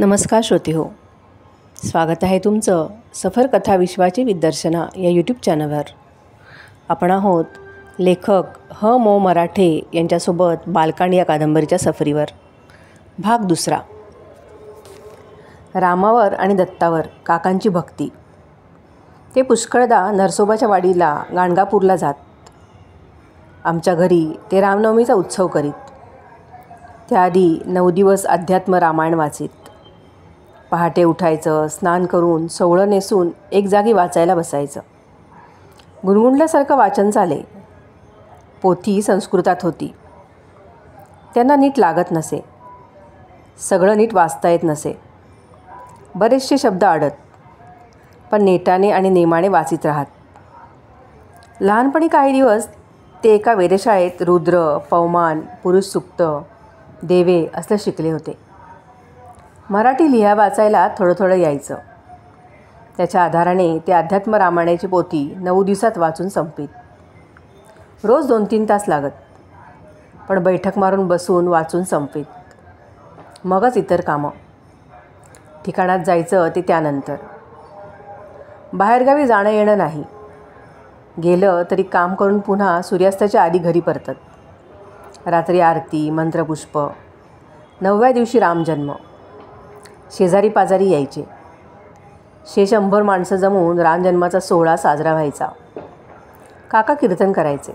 नमस्कार श्रोते हो, स्वागत आहे तुमचं सफर कथा विश्वाची विदर्शना या यूट्यूब चॅनलवर. आपण आहोत लेखक मो मराठे यांच्यासोबत बालकांड या कादंबरीच्या सफरीवर. भाग दुसरा. रामावर आणि दत्तावर काकांची भक्ती. ते पुष्कळदा नरसोबाच्या वाडीला गाणगापूरला जात. आमच्या घरी ते रामनवमीचा उत्सव करीत. त्याआधी 9 दिवस अध्यात्म रामायण वाचीत. पहाटे उठायचं, स्नान करून सोवळं नेसून एक जागी वाचायला बसायचं. गुणगुणल्यासारखं वाचन चाले. पोथी संस्कृतात होती. त्यांना नीट लागत नसे. सगळं नीट वाचता येत नसे. बरेचसे शब्द अडत, पण नेटाने आणि नेमाने वाचित राहत. लहानपणी काही दिवस ते एका वेधशाळेत रुद्र, पवमान, पुरुष सूक्त, देवे असलं शिकले होते. मराठी लिहा वाचायला थोडं थोडं यायचं. त्याच्या आधाराने ते अध्यात्म रामायणाची पोथी 9 दिवसात वाचून संपवीत. रोज 2-3 तास लागत, पण बैठक मारून बसून वाचून संपवीत. मगच इतर कामं. ठिकाणात जायचं ते त्यानंतर. बाहेरगावी जाणं येणं नाही. गेलं तरी काम करून पुन्हा सूर्यास्ताच्या आधी घरी परतत. रात्री आरती, मंत्रपुष्प. 9व्या दिवशी रामजन्म. शेजारी पाजारी यायचे. 100 माणसं जमून रामजन्माचा सोहळा साजरा व्हायचा. काका कीर्तन करायचे.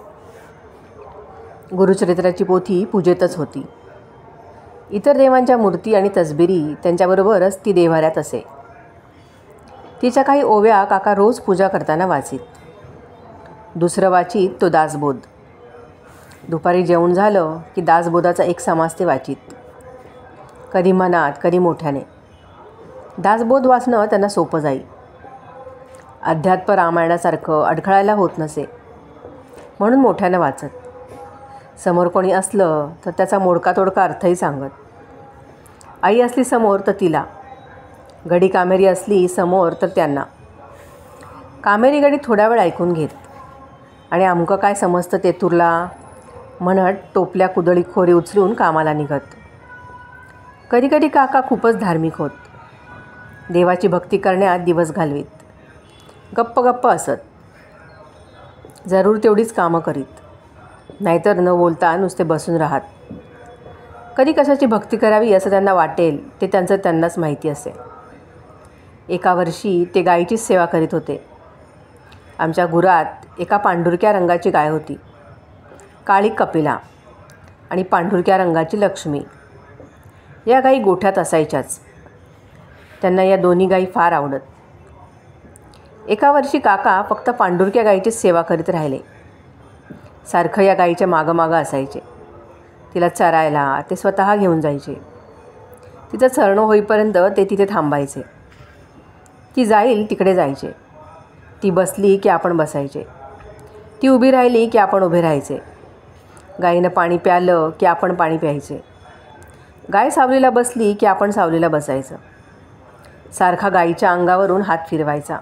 गुरुचरित्राची पोथी पूजेतच होती. इतर देवांच्या मूर्ती आणि तसबिरी त्यांच्याबरोबरच ती देव्हाऱ्यात असे. तिच्या काही ओव्या काका रोज पूजा करताना वाचीत. दुसरं वाचीत तो दासबोध. दुपारी जेवण झालं की दासबोधाचा एक समास ते वाचीत. कधी मनात, कधी मोठ्याने. दासबोध वाचणं त्यांना सोपं जाई. अध्यात्म रामायणासारखं अडखळायला होत नसे, म्हणून मोठ्यानं वाचत. समोर कोणी असलं तर त्याचा मोडका तोडका अर्थही सांगत. आई असली समोर तर तिला, गडी कामेरी असली समोर तर त्यांना. कामेरी गडी थोड्या वेळ ऐकून घेत आणि अमकं काय समजतं ते तुरला म्हणत टोपल्या कुदळी खोरी उचलून कामाला निघत. कधीकधी काका खूपच धार्मिक होत. देवाची भक्ती करण्यात दिवस घालवीत. गप्प गप्प असत. जरूर तेवढीच कामं करीत, नाहीतर न बोलता नुसते बसून राहत. कधी कशाची भक्ती करावी असं त्यांना वाटेल ते त्यांचं त्यांनाच माहिती असे. एका वर्षी ते गायीचीच सेवा करीत होते. आमच्या गुरात एका पांढुरक्या रंगाची गाय होती. काळी कपिला आणि पांढुरक्या रंगाची लक्ष्मी. या गायी गोठ्यात असायच्याच. त्यांना या दोन्ही गायी फार आवडत. एका वर्षी काका फक्त पांढुरक्या गायीचीच सेवा करीत राहिले. सारखं या गायीच्या मागं असायचे. तिला चरायला ते स्वतः घेऊन जायचे. तिचं चरणं होईपर्यंत ते तिथे थांबायचे. ती जाईल तिकडे जायचे. ती बसली की आपण बसायचे. ती उभी राहिली की आपण उभे राहायचे. गायीनं पाणी प्यालं की आपण पाणी प्यायचे. गाय सावलीला बसली की आपण सावलीला बसायचं. सारखा गायीच्या अंगावरून हात फिरवायचा.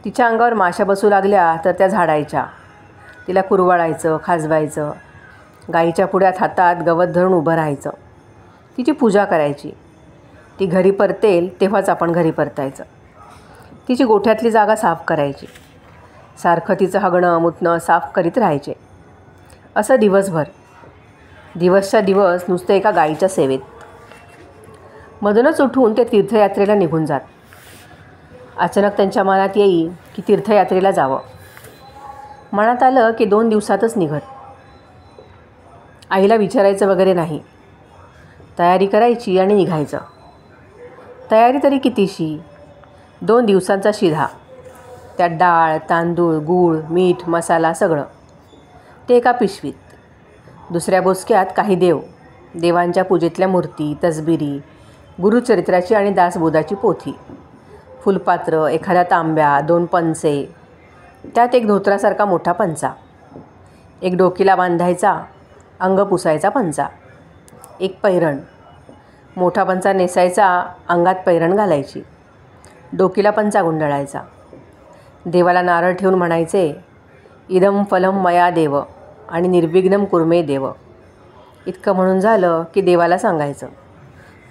तिच्या अंगावर माशा बसू लागल्या तर त्या झाडायच्या. तिला कुरवाळायचं, खाजवायचं. गायीच्या पुढ्यात हातात गवत धरून उभं राहायचं. तिची पूजा करायची. ती घरी परतेल तेव्हाच आपण घरी परतायचं. तिची गोठ्यातली जागा साफ करायची. सारखं तिचं हगणं मुतणं साफ करीत राहायचे. असं दिवसभर. दिवसच्या दिवस नुसतं एका गायीच्या सेवेत. मधूनच उठून ते तीर्थयात्रेला निघून जात. अचानक त्यांच्या मनात येई की तीर्थयात्रेला जावं. मनात आलं की 2 दिवसातच निघत. आईला विचारायचं वगैरे नाही. तयारी करायची आणि निघायचं. तयारी तरी कितीशी? 2 दिवसांचा शिधा. त्यात डाळ, तांदूळ, गूळ, मीठ, मसाला सगळं. ते एका पिशवीत. दुसऱ्या बोचक्यात काही देवांच्या पूजेतल्या मूर्ती, तसबिरी, गुरुचरित्राची आणि दासबोधाची पोथी, फुलपात्र, एखाद्या तांब्या, 2 पंचे, त्यात एक धोत्रासारखा मोठा पंचा, एक डोकीला बांधायचा अंग पुसायचा पंचा, एक पैरण. मोठा पंचा नेसायचा, अंगात पैरण घालायची, डोकीला पंचा गुंडाळायचा. देवाला नारळ ठेवून म्हणायचे, इदम फलम मया देव आणि निर्विघ्नम कुर्मे देव. इतकं म्हणून झालं की देवाला सांगायचं,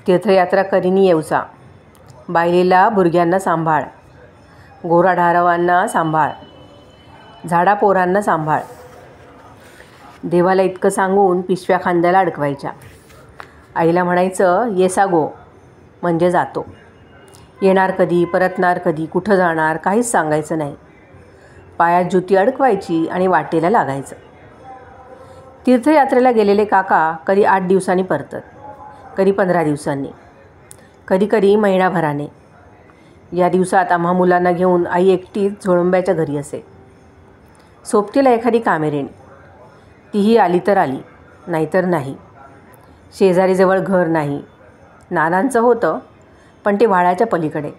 तीर्थयात्रा करीनी येवचा, बायलेला भुरग्यांना सांभाळ, गोराढारवांना सांभाळ, झाडा पोरांना सांभाळ. देवाला इतकं सांगून पिशव्या खांद्याला अडकवायच्या. आईला म्हणायचं, येसा गो, म्हणजे जातो. येणार कधी, परतणार कधी, कुठं जाणार काहीच सांगायचं नाही. पायात जुती अडकवायची आणि वाटेला लागायचं. तीर्थयात्रेला गेलेले काका कधी 8 दिवसांनी परतत, कधी 15 दिवसांनी, कधी महिनाभराने. या दिवसात आम्हा मुलांना घेऊन आई एकटीच झोळंब्याच्या घरी असे. सोबतीला एखादी कामेरीण, तीही आली तर आली, नाहीतर नाही. शेजारीजवळ घर नाही. नानांचं होतं, पण ते व्हाळाच्या पलीकडे.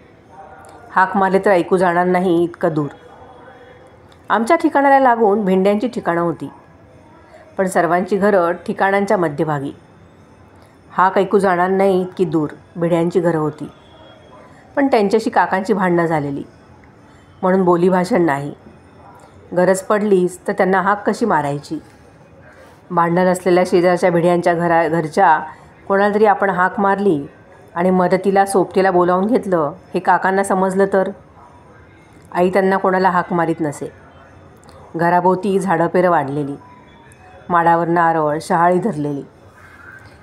हाक मारले तर ऐकू जाणार नाही इतकं दूर. आमच्या ठिकाणाला लागून भेंड्यांची ठिकाणं होती, पण सर्वांची घरं ठिकाणांच्या मध्यभागी. हाक ऐकू जाणार नाही इतकी दूर भिड्यांची घरं होती, पण त्यांच्याशी काकांची भांडणं झालेली, म्हणून बोलीभाषण नाही. गरज पडलीच तर त्यांना हाक कशी मारायची. भांडण असलेल्या शेजारच्या भिड्यांच्या घरच्या कोणाला तरी आपण हाक मारली आणि मदतीला सोबतीला बोलावून घेतलं हे काकांना समजलं तर. आई त्यांना कोणाला हाक मारीत नसे. घराभोवती झाडंपेरं वाढलेली, माडावर नारळ, शहाळी धरलेली,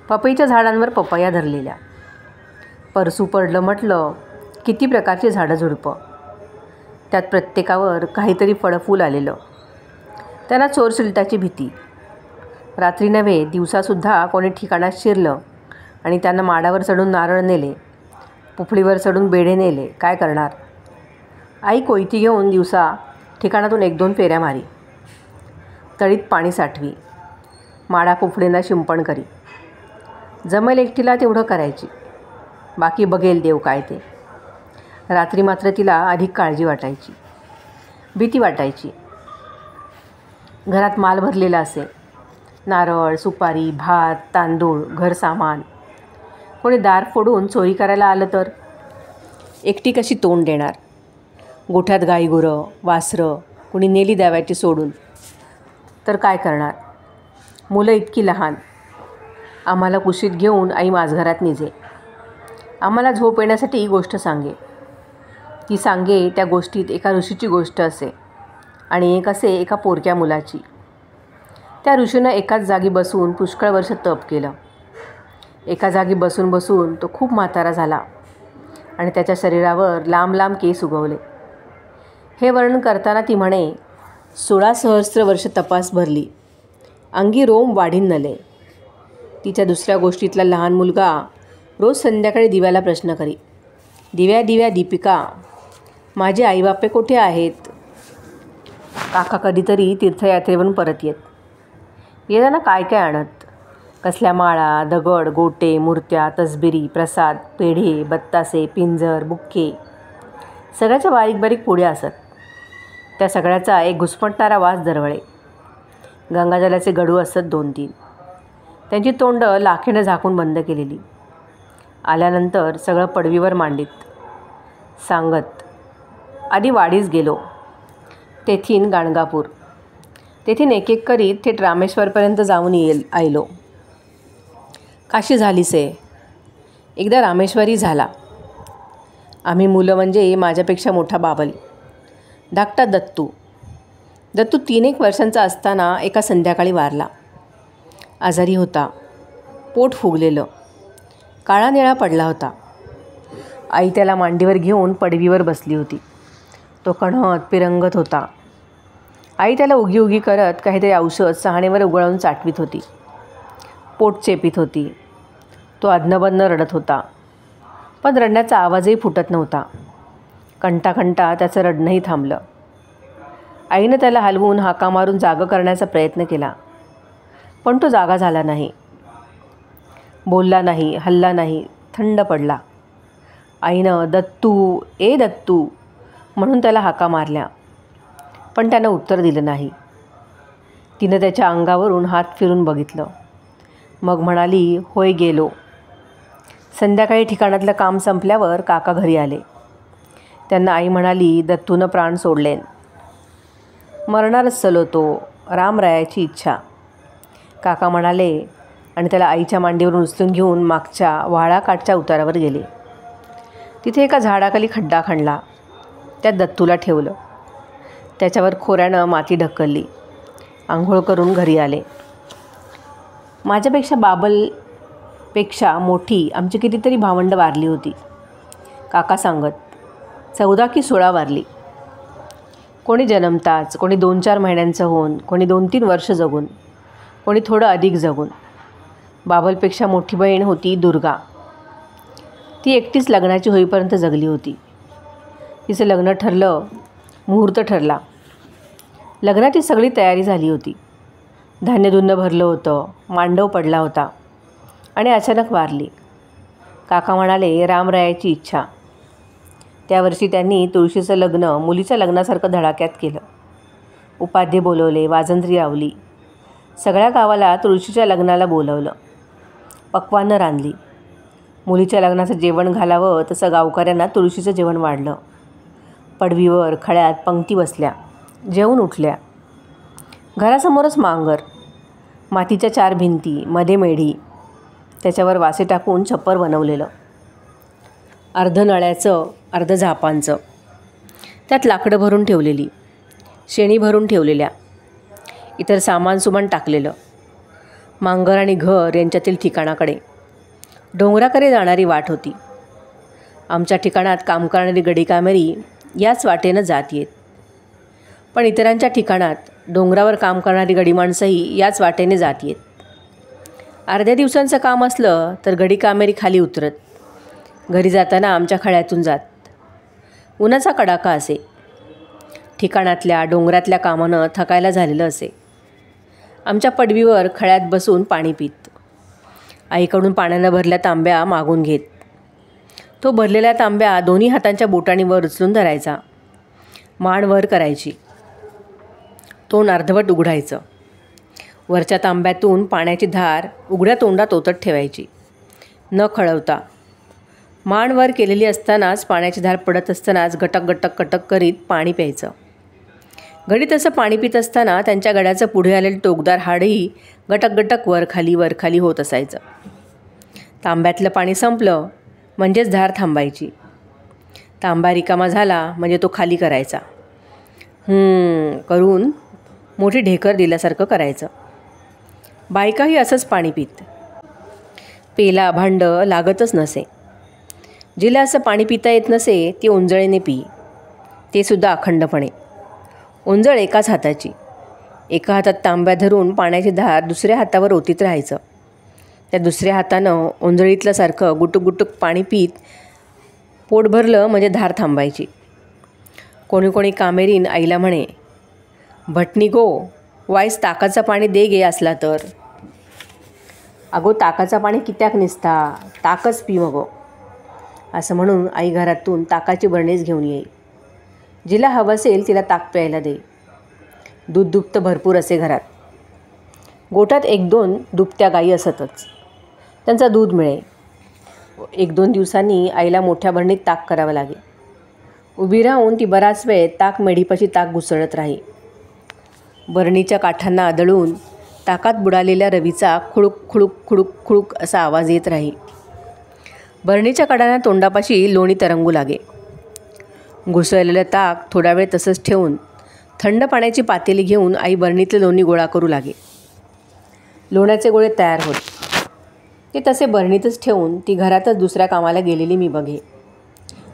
पपईच्या झाडांवर पपया धरलेल्या. परसू पडलं म्हटलं किती प्रकारची झाडं झुडपं, त्यात प्रत्येकावर काहीतरी फळफूल आलेलं. त्यांना चोरचिलटाची भीती. रात्री नव्हे दिवसासुद्धा कोणी ठिकाणात शिरलं आणि त्यांना माडावर चढून नारळ नेले, पुफळीवर चढून बेडे नेले, काय करणार. आई कोयती घेऊन दिवसा ठिकाणातून 1-2 फेऱ्या मारी. तळीत पाणी साठवी, माडा पुफळींना शिंपण करी. जमेल एकटीला तेवढं करायची, बाकी बघेल देव काय ते. रात्री मात्र तिला अधिक काळजी वाटायची, भीती वाटायची. घरात माल भरलेला असे, नारळ, सुपारी, भात, तांदूळ, घरसामान. कोणी दार फोडून चोरी करायला आलं तर एकटी कशी तोंड देणार. गोठ्यात गाईगुरं, वासरं कुणी नेली द्याव्याची सोडून तर काय करणार. मुलं इतकी लहान. आम्हाला कुशीत घेऊन आई माझघरात निजे. आम्हाला झोप येण्यासाठी ही गोष्ट सांगे. ती सांगे त्या गोष्टीत एका ऋषीची गोष्ट असे आणि एक असे एका पोरक्या मुलाची. त्या ऋषीनं एकाच जागी बसून पुष्कळ वर्ष तप केलं. एका जागी बसून बसून तो खूप म्हातारा झाला आणि त्याच्या शरीरावर लांब लांब केस उगवले. हे वर्णन करताना ती म्हणे, 16 सहस्त्र वर्ष तपास भरली, अंगी रोम वाढीन नले. तिच्या दुसऱ्या गोष्टीतला लहान मुलगा रोज संध्याकाळी दिव्याला प्रश्न करी, दिव्या दिव्या दीपिका, माझे आईबापे कोठे आहेत. काका कधीतरी तीर्थयात्रेवरून परत येताना काय काय आणत. कसल्या माळा, दगड, गोटे, मूर्त्या, तसबिरी, प्रसाद, पेढे, बत्तासे, पिंजर, बुक्के, सगळ्याच्या बारीक बारीक पुड्या असत. त्या सगळ्याचा एक घुसमटणारा वास दरवळे. गंगाजलाचे गडू असत 2-3. त्यांची तोंड लाखेनं झाकून बंद केलेली. आल्यानंतर सगळं पडवीवर मांडीत. सांगत, आधी वाडीस गेलो, तेथीन गाणगापूर, तेथीन एक एक करीत थेट रामेश्वरपर्यंत जाऊन आयलो. काशी झालीसे, एकदा रामेश्वरी झाला. आम्ही मुलं म्हणजे माझ्यापेक्षा मोठा बाबल, धाकटा दत्तू. 3-1 वर्षांचा असताना एका संध्याकाळी वारला. आजारी होता, पोट फुगलेलं, काळा निळा पडला होता. आई त्याला मांडीवर घेऊन पडवीवर बसली होती. तो कणहत पिरंगत होता. आई त्याला उगी उगी करत काहीतरी औषध सहाणेवर उगळून चाटवीत होती. पोट चेपीत होती. तो अधनबधनं रडत होता, पण रडण्याचा आवाजही फुटत नव्हता. कंटाकंटा त्याचं रडणंही थांबलं. आईनं त्याला हलवून हाका मारून जागं करण्याचा प्रयत्न केला, पण तो जागा झाला नाही. बोलला नाही, हलला नाही, थंड पडला. आईनं दत्तू, ए दत्तू म्हणून त्याला हाका मारल्या, पण त्यानं उत्तर दिलं नाही. तिनं त्याच्या अंगावरून हात फिरून बघितलं, मग म्हणाली, होय गेलो. संध्याकाळी ठिकाणातलं काम संपल्यावर काका घरी आले. त्यांना आई म्हणाली, दत्तूनं प्राण सोडलेन. मरणारच चलो तो, रामरायाची इच्छा. काका म्हणाले, आणि त्याला आईच्या मांडीवरून उचलून घेऊन मागच्या वाळाकाठच्या उतारावर गेले. तिथे एका झाडाखाली खड्डा खणला. त्यात दत्तूला ठेवलं. त्याच्यावर खोऱ्यानं माती ढकलली. आंघोळ करून घरी आले. माझ्यापेक्षा बाबलपेक्षा मोठी आमची कितीतरी भावंडं वारली होती. काका सांगत 14 की 16 वारली. कोणी जन्मताच, कोणी 2-4 महिन्यांचं होऊन, कोणी 2-3 वर्ष जगून, कोणी थोडं अधिक जगून. बाबलपेक्षा मोठी बहीण होती दुर्गा. ती एकटीच लग्नाची होईपर्यंत जगली होती. तिचं लग्न ठरलं, मुहूर्त ठरला. लग्नाची सगळी तयारी झाली होती. धान्यधुन्य भरलं होतं, मांडव पडला होता आणि अचानक वारली. काका म्हणाले रामरायाची इच्छा. त्या वर्षी त्यांनी तुळशीचं लग्न मुलीच्या लग्नासारखं धडाक्यात केलं. उपाध्ये बोलवले, वाजंत्री लावली. सगळ्या गावाला तुळशीच्या लग्नाला बोलवलं. पक्वान्नं रांधली. मुलीच्या लग्नाचं जेवण घालावं तसं गावकऱ्यांना तुळशीचं जेवण वाढलं. पडवीवर खळ्यात पंक्ती बसल्या. जेवून उठल्या. घरासमोरच मांगर, मातीच्या 4 भिंती, मध्ये मेढी, त्याच्यावर वासे टाकून छप्पर बनवलेलं. अर्ध नळ्याचं, अर्ध झापांचं. त्यात लाकडं भरून ठेवलेली, शेणी भरून ठेवलेल्या, इतर सामान टाकलेलं. मांगर आणि घर यांच्यातील ठिकाणाकडे डोंगराकडे जाणारी वाट होती. आमच्या ठिकाणात काम करणारी गडीकामेरी याच वाटेनं जात येत. पण इतरांच्या ठिकाणात डोंगरावर काम करणारी गडी माणसंही याच वाटेने जात येत. अर्ध्या दिवसांचं काम असलं तर गडीकामेरी खाली उतरत. घरी जाताना आमच्या खळ्यातून जात. उन्हाचा कडाका असे. ठिकाणातल्या डोंगरातल्या कामानं थकायला झालेलं असे. आमच्या पडवीवर खळ्यात बसून पाणी पित. आईकडून पाण्यानं भरल्या तांब्या मागून घेत. तो भरलेल्या तांब्या दोन्ही हातांच्या बोटांनी वर उचलून धरायचा. मान वर करायची. तोंड अर्धवट उघडायचं. वरच्या तांब्यातून पाण्याची धार उघड्या तोंडात ओतत ठेवायची. न खळवता. मान वर केलेली असतानाच पाण्याची धार पडत असतानाच गटक गटक कटक करीत पाणी प्यायचं. घडी तसं पाणी पित असताना त्यांच्या गड्याचं पुढे आलेलं टोकदार हाडही गटक गटक वरखाली होत असायचं. तांब्यातलं पाणी संपलं म्हणजेच धार थांबायची. तांबा रिकामा झाला म्हणजे तो खाली करायचा. करून मोठी ढेकर दिल्यासारखं करायचं. बायकाही असंच पाणी पित. पेला भांडं लागतच नसे. जिला असं पाणी पिता येत नसे ती ओंजळीने पी. ते सुद्धा अखंडपणे. ओंजळ एकाच हाताची. एका हातात तांब्या धरून पाण्याची धार दुसऱ्या हातावर ओतीत राहायचं. त्या दुसऱ्या हातानं ओंजळीतल्यासारखं गुटुक गुटुक पाणी पीत पोट भरलं म्हणजे धार थांबायची. कोणी कोणी कामेरीन आईला म्हणे, भटणी गो, वाईस ताकाचं पाणी दे गे असला तर. अगो ताकाचं पाणी कित्याक निसता, ताकच पी मगो. असं म्हणून आई घरातून ताकाची बरणीच घेऊन येई. जिला हवं असेल तिला ताक प्यायला दे. दूध दुभतं भरपूर असे घरात. गोठ्यात 1-2 दुभत्या गायी असतच. त्यांचं दूध मिळे. 1-2 दिवसांनी आईला मोठ्या बरणीत ताक करावं लागे. उभी राहून ती बराच वेळ ताक मेढीपाशी ताक घुसळत राही. बरणीच्या काठांना आदळून ताकात बुडालेल्या रवीचा खुळूक खुळूक खुळूक खुळूक असा आवाज येत राही. बरणीच्या कडांना तोंडापाशी लोणी तरंगू लागे. घुसळलेलं ताक थोडा वेळ तसंच ठेवून थंड पाण्याची पातेली घेऊन आई बरणीतले लोणी गोळा करू लागे. लोण्याचे गोळे तयार होत. ते तसे बरणीतच ठेवून ती घरातच दुसऱ्या कामाला गेलेली मी बघे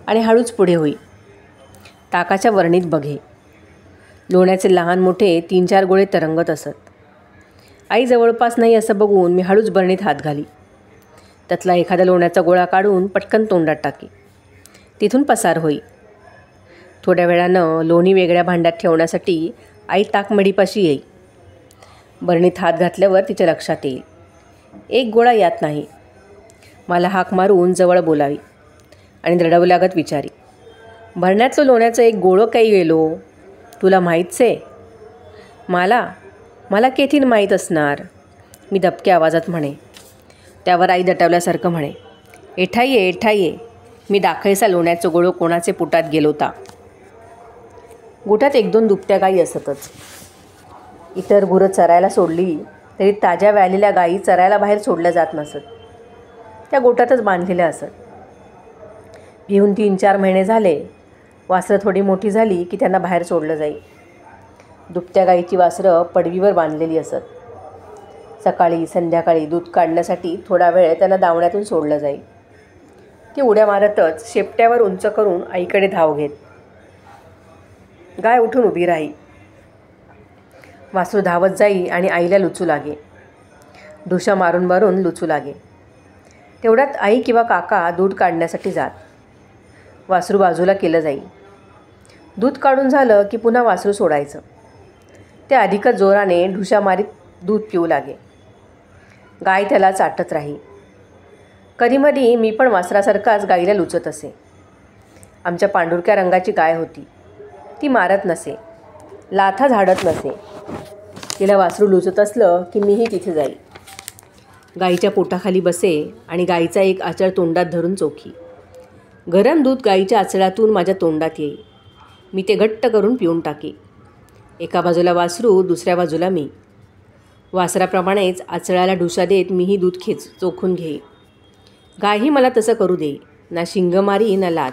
आणि हळूच पुढे होई. ताकाच्या बरणीत बघे. लोण्याचे लहान मोठे 3-4 गोळे तरंगत असत. आई जवळपास नाही असं बघून मी हळूच बरणीत हात घाली. त्यातला एखादा लोण्याचा गोळा काढून पटकन तोंडात टाकी. तिथून पसार होई. थोड्या वेळानं लोणी वेगळ्या भांड्यात ठेवण्यासाठी आई ताक मेढीपाशी येई. बरणीत हात घातल्यावर तिच्या लक्षात येईल, एक गोळा यात नाही. मला हाक मारून जवळ बोलावी आणि दडवल्यागत विचारी, भरण्यातलं लोण्याचं एक गोळं काही गेलो, तुला माहीतच आहे? मला केथीन माहीत असणार, मी दबक्या आवाजात म्हणे. त्यावर आई दटवल्यासारखं म्हणे, एठा ये, मी दाखयसा लोण्याचं गोळं कोणाचे पोटात गेलो ता. गोठ्यात 1-2 दुभत्या गायी असतच. इतर गुरं चरायला सोडली तरी ताज्या व्यालेल्या गायी चरायला बाहेर सोडल्या जात नसत. त्या गोठातच बांधलेल्या असत. घेऊन 3-4 महिने झाले, वासरं थोडी मोठी झाली की त्यांना बाहेर सोडलं जाई. दुभत्या गाईची वासरं पडवीवर बांधलेली असत. सकाळी संध्याकाळी दूध काढण्यासाठी थोडा वेळ त्यांना दावण्यातून सोडलं जाई. ती उड्या मारतच शेपट्यावर उंच करून आईकडे धाव घेत. गाय उठून उभी राही. वासरू धावत जाई आणि आईला लुचू लागे. ढुशा मारून मारून लुचू लागे. तेवढ्यात आई किंवा काका दूध काढण्यासाठी जात. वासरू बाजूला केलं जाई. दूध काढून झालं की पुन्हा वासरू सोडायचं. ते अधिकच जोराने ढुशा मारीत दूध पिऊ लागे. गाय त्याला चाटत राही. कधीमधी मी पण वासरासारखाच गाईला लुचत असे. आमच्या पांढुरक्या रंगाची गाय होती. ती मारत नसे, लाथा झाडत नसे. तिला वासरू लुचत असलं की मीही तिथे जाई. गाईच्या पोटाखाली बसे आणि गाईचा एक आचळ तोंडात धरून चोखी. गरम दूध गाईच्या आचळातून माझ्या तोंडात येई. मी ते घट्ट करून पिऊन टाकी. एका बाजूला वासरू, दुसऱ्या बाजूला मी. वासराप्रमाणेच आचळाला ढुशा देत मीही दूध चोखून घेई. गायही मला तसं करू देई. ना शिंग मारी ना लात.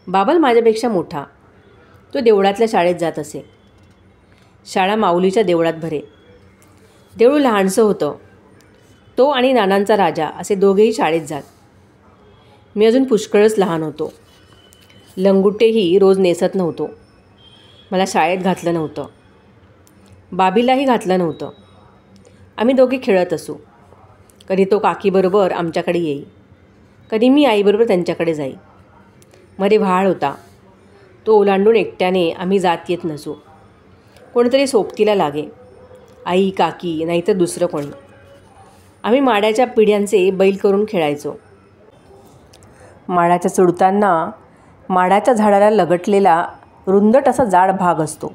बाबल माझ्यापेक्षा मोठा. तो देवळातल्या शाळेत जात असे. शाळा माऊलीच्या देवळात भरे. देऊळ लहानसं होतं. तो आणि नानांचा राजा असे दोघेही शाळेत जात. मी अजून पुष्कळच लहान होतो. लंगुटेही रोज नेसत नव्हतो. मला शाळेत घातलं नव्हतं. बाबीलाही घातलं नव्हतं. आम्ही दोघे खेळत असू. कधी तो काकीबरोबर आमच्याकडे येई, कधी मी आईबरोबर त्यांच्याकडे जाई. मध्ये व्हाळ होता. तो ओलांडून एकट्याने आम्ही जात येत नसू. कोणीतरी सोबतीला लागे. आई, काकी, नाहीतर दुसरं कोणी. आम्ही माड्याच्या पिढ्यांचे बैल करून खेळायचो. माडाच्या चुडतांना माडाच्या झाडाला लगटलेला रुंदट असा जाड भाग असतो.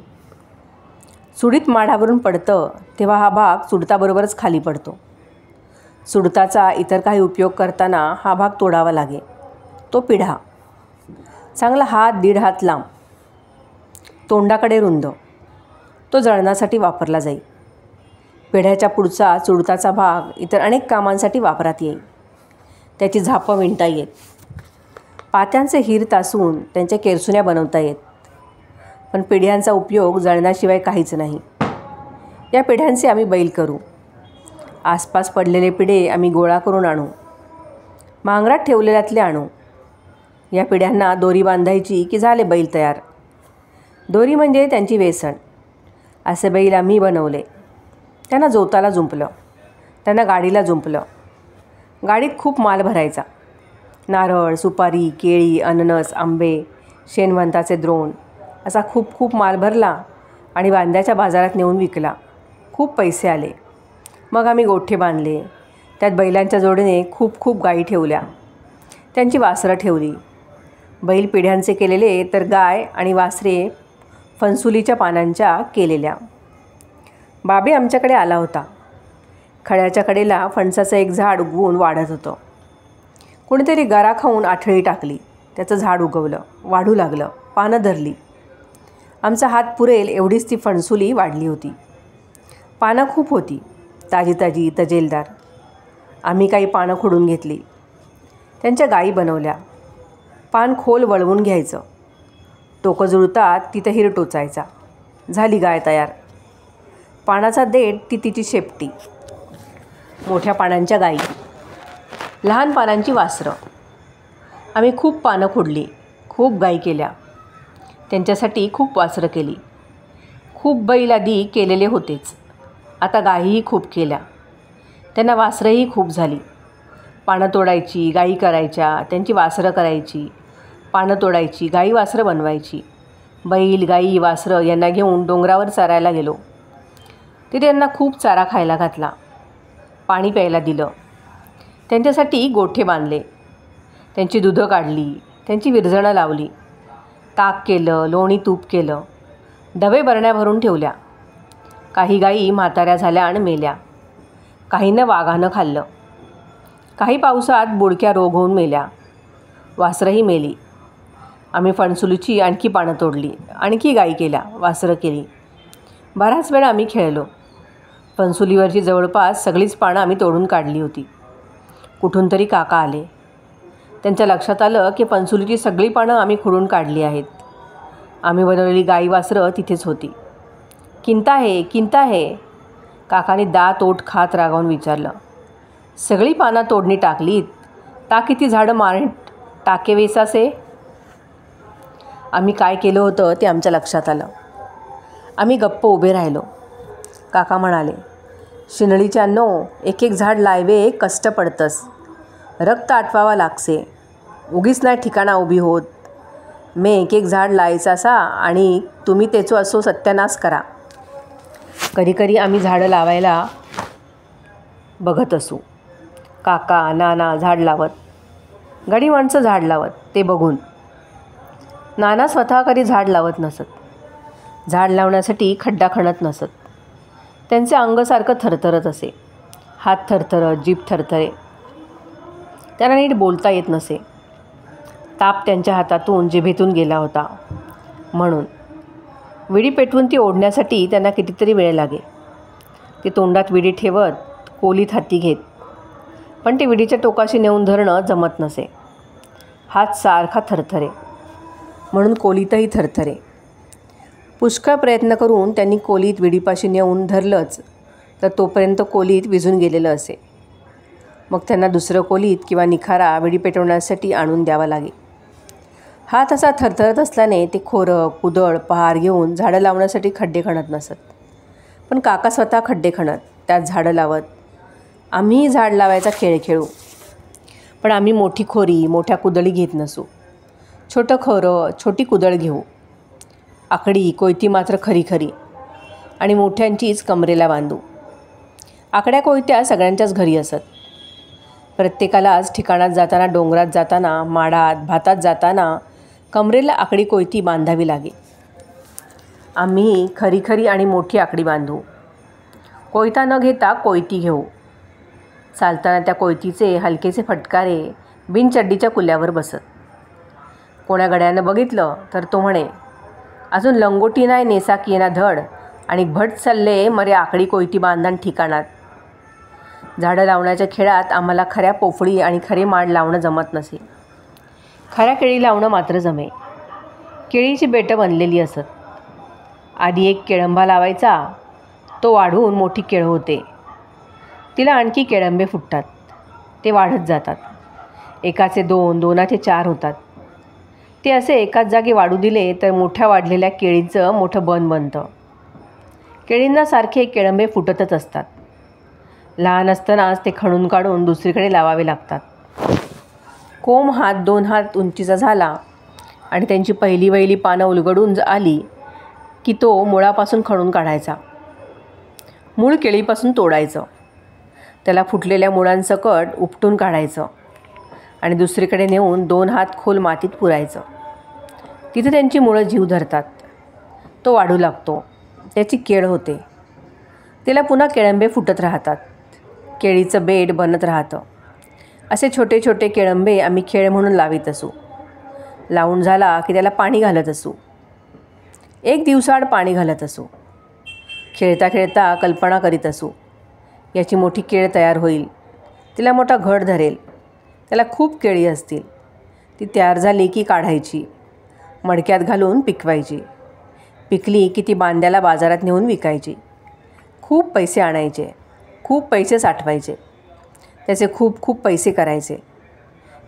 सुडीत माडावरून पडतं तेव्हा हा भाग चुडताबरोबरच खाली पडतो. चुडताचा इतर काही उपयोग करताना हा भाग तोडावा लागे. तो पिढा. चांगला 1.5 हात लांब. तोंडाकडे रुंद. तो जळणासाठी वापरला जाई. पिढ्याच्या पुढचा चुडताचा भाग इतर अनेक कामांसाठी वापरात येई. त्याची झापं विणता येत. पात्यांचे हिर तासून त्यांच्या केरसुन्या बनवता येत. पण पिढ्यांचा उपयोग जळणाशिवाय काहीच नाही. या पिढ्यांचे आम्ही बैल करू. आसपास पडलेले पिढे आम्ही गोळा करून आणू. मांगरात ठेवलेल्यातले आणू. या पिढ्यांना दोरी बांधायची की झाले बैल तयार. दोरी म्हणजे त्यांची वेसण. असे बैल आम्ही बनवले. त्यांना जोताला जुंपलं. त्यांना गाडीला जुंपलं. गाडीत खूप माल भरायचा. नारळ, सुपारी, केळी, अननस, आंबे, शेणवंताचे द्रोण असा खूप माल भरला आणि बांद्याच्या बाजारात नेऊन विकला. खूप पैसे आले. मग आम्ही गोठे बांधले. त्यात बैलांच्या जोडीने खूप गायी ठेवल्या. त्यांची वासरं ठेवली. बैल पिढ्यांचे केलेले तर गाय आणि वासरे फणसुलीच्या पानांच्या केलेल्या. बाबी आमच्याकडे आला होता. खड्याच्या कडेला फणसाचं एक झाड उगवून वाढत होतं. कोणीतरी गरा खाऊन आठळी टाकली. त्याचं झाड उगवलं, वाढू लागलं, पानं धरली. आमचा हात पुरेल एवढीच ती फणसुली वाढली होती. पानं खूप होती, ताजी तजेलदार. आम्ही काही पानं खोडून घेतली. त्यांच्या गायी बनवल्या. पान खोल वळवून घ्यायचं. टोकं जुळतात तिथं हिर टोचायचा. झाली गाय तयार. पानाचा देठ ती तिची शेपटी. मोठ्या पानांच्या गायी, लहान पानांची वासरं. आम्ही खूप पानं खोडली. खूप गायी केल्या. त्यांच्यासाठी खूप वासरं केली. खूप बैल आधी केलेले होतेच. आता गायीही खूप केल्या. त्यांना वासरंही खूप झाली. पानं तोडायची, गायी करायच्या, त्यांची वासरं करायची. पानं तोडायची, गायी वासरं बनवायची. बैल, गायी, वासरं यांना घेऊन डोंगरावर चरायला गेलो. तिथे त्यांना खूप चारा खायला घातला. पाणी प्यायला दिलं. त्यांच्यासाठी गोठे बांधले. त्यांची दुधं काढली. त्यांची विरजणं लावली. ताक केलं, लोणी तूप केलं. डबे बरण्या भरून ठेवल्या. काही गायी म्हाताऱ्या झाल्या आणि मेल्या. काहींना वाघानं खाल्लं. काही पावसात बुडक्या रोग होऊन मेल्या. वासरंही मेली. आम्ही फणसुलीची आणखी पानं तोडली. आणखी गायी केल्या, वासरं केली. बराच वेळ आम्ही खेळलो. फणसुलीवरची जवळपास सगळीच पानं आम्ही तोडून काढली होती. कुठून तरी काका आले. त्यांच्या लक्षात आलं की फणसुलीची सगळी पानं आम्ही खुडून काढली आहेत. आम्ही बनवलेली गाई वासरं तिथेच होती. किंता है किंता है, काकाने दात ओठ खात रागावून विचारलं. सगळी पानं तोडणी टाकलीत, ता किती झाडं मारण टाके वेसासे. आम्ही काय केलं होतं ते आमच्या लक्षात आलं. आम्ही गप्प उभे राहिलो. काका म्हणाले, शिनळीच्या नो एक एक झाड लायवे कष्ट पडतंस, रक्त आटवावा लागसे, उगीच नाही ठिकाणा उभी होत. मे एक एक झाड लायचा सा आणि तुम्ही त्याचो असो सत्यानाश करा. कधीकधी आम्ही झाडं लावायला बघत असू. काका नाना झाड लावत, गडी माणसं झाड लावत ते बघून. नाना स्वतः कधी झाड लावत नसत. झाड लावण्यासाठी खड्डा खणत नसत. त्यांचे अंग सारखं थरथरत असे. हात थरथरत, जीभ थरथरे. त्यांना नीट बोलता येत नसे. ताप त्यांच्या हातातून जिभेतून गेला होता. म्हणून विडी पेटवून ती ओढण्यासाठी त्यांना कितीतरी वेळ लागे. ते तोंडात विडी ठेवत, कोलीत हाती घेत, पण ते विडीच्या टोकाशी नेऊन धरणं जमत नसे. हात सारखा थरथरे, म्हणून कोलीतही थरथरे. पुष्कळ प्रयत्न करून त्यांनी कोलीत विडीपाशी नेऊन धरलंच तर तोपर्यंत कोलीत विझून गेलेलं असे. मग त्यांना दुसरं कोलीत किंवा निखारा विडी पेटवण्यासाठी आणून द्यावा लागे. हात असा थरथरत असल्याने ते खोरं, कुदळ, पहार घेऊन झाडं लावण्यासाठी खड्डे खणत नसत. पण काका स्वतः खड्डे खणत, त्यात झाडं लावत. आम्हीही झाड लावायचा खेळ खेळू. पण आम्ही मोठी खोरी, मोठ्या कुदळी घेत नसू. छोटं खोरं, छोटी कुदळ घेऊ. आकडी, कोयती मात्र खरी खरी आणि मोठ्यांचीच कमरेला बांधू. आकड्या कोयत्या सगळ्यांच्याच घरी असत. प्रत्येकालाच ठिकाणात जाताना, डोंगरात जाताना, माडात, भातात जाताना कमरेला आकडी कोयती बांधावी लागे. आम्ही खरी खरी आणि मोठी आकडी बांधू. कोयता न घेता कोयती घेऊ. चालताना त्या कोयतीचे हलकेचे फटकारे बिनचड्डीच्या कुल्यावर बसत. कोण्या गड्यानं बघितलं तर तो म्हणे, अजून लंगोटी नाही नेसा की ना धड आणि भट चालले मरे आकडी कोयती बांधण ठिकाणात. झाडं लावण्याच्या खेळात आम्हाला खऱ्या पोफळी आणि खरे माड लावणं जमत नसे. खऱ्या केळी लावणं मात्र जमे. केळीची बेटं बनलेली असत. आधी एक केळंबा लावायचा, तो वाढून मोठी केळ होते. तिला आणखी केळंबे फुटतात. ते वाढत जातात. एकाचे 2, 2चे 4 होतात. ते असे एकाच जागी वाढू दिले तर मोठ्या वाढलेल्या केळीचं मोठं बन बनतं. केळींना सारखे केळंबे फुटतच असतात. लहान असतानाच ते खणून काढून दुसरीकडे लावावे लागतात. कोंब 1-2 हात उंचीचा झाला आणि त्यांची पहिली वहिली पानं उलगडून आली की तो मुळापासून खणून काढायचा. मूळ केळीपासून तोडायचं. त्याला फुटलेल्या मुळांसकट उपटून काढायचं आणि दुसरीकडे नेऊन 2 हात खोल मातीत पुरायचं. तिथे त्यांची मुळं जीव धरतात. तो वाढू लागतो. त्याची केळ होते. तिला पुन्हा केळंबे फुटत राहतात. केळीचं बेड बनत राहतं. असे छोटे छोटे केळंबे आम्ही खेळ म्हणून लावित असू. लावून झाला की त्याला पाणी घालत असू. एक दिवसाआड पाणी घालत असू. खेळता खेळता कल्पना करीत असू, याची मोठी केळ तयार होईल, तिला मोठा घड धरेल, त्याला खूप केळी असतील. ती तयार झाली की काढायची, मडक्यात घालून पिकवायची. पिकली की ती बांद्याला बाजारात नेऊन विकायची. खूप पैसे आणायचे, खूप पैसे साठवायचे. त्याचे खूप खूप पैसे करायचे.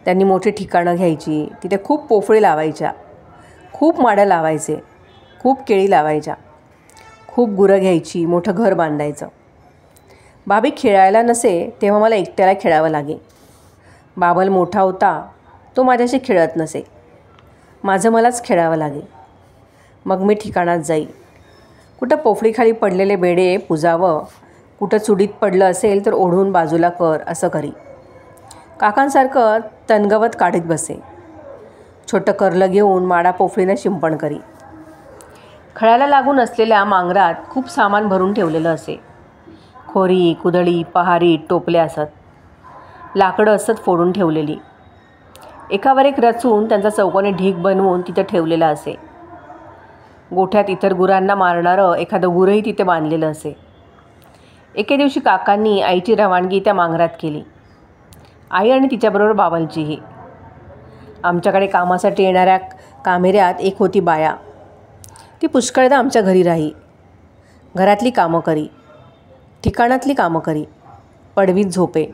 त्यांनी मोठी ठिकाणं घ्यायची. तिथे खूप पोफळी लावायच्या. खूप माडं लावायचे. खूप केळी लावायच्या. खूप गुरं घ्यायची. मोठं घर बांधायचं. बाबी खेळायला नसे तेव्हा मला एकट्याला खेळावं लागे. बाबल मोठा होता, तो माझ्याशी खेळत नसे. माझं मलाच खेळावं लागे. मग मी ठिकाणात जाई. कुठं पोफळीखाली पडलेले बेडे पुजावं, कुठं चुडीत पडलं असेल तर ओढून बाजूला कर असं करी. काकांसारखं तणगवत काढीत बसे. छोटं करलं घेऊन माडा पोफळीनं शिंपण करी. खळ्याला लागून असलेल्या मांगरात खूप सामान भरून ठेवलेलं असे. खोरी, कुदळी, पहारी, टोपल्या असत. लाकडं असत फोडून ठेवलेली. एकावर एक रचून त्यांचा चौकोनी ढीग बनवून तिथं ठेवलेला असे. गोठ्यात इतर गुरांना मारणारं एखादं गुरंही तिथे बांधलेलं असे. एके दिवशी काकांनी आईची रवानगी त्या मांगरात केली. आई आणि तिच्याबरोबर बाबांचीही. आमच्याकडे कामासाठी येणाऱ्या कामेऱ्यात एक होती बाया. ती पुष्कळदा आमच्या घरी राही. घरातली कामं करी, ठिकाणातली कामं करी, पडवीत झोपे.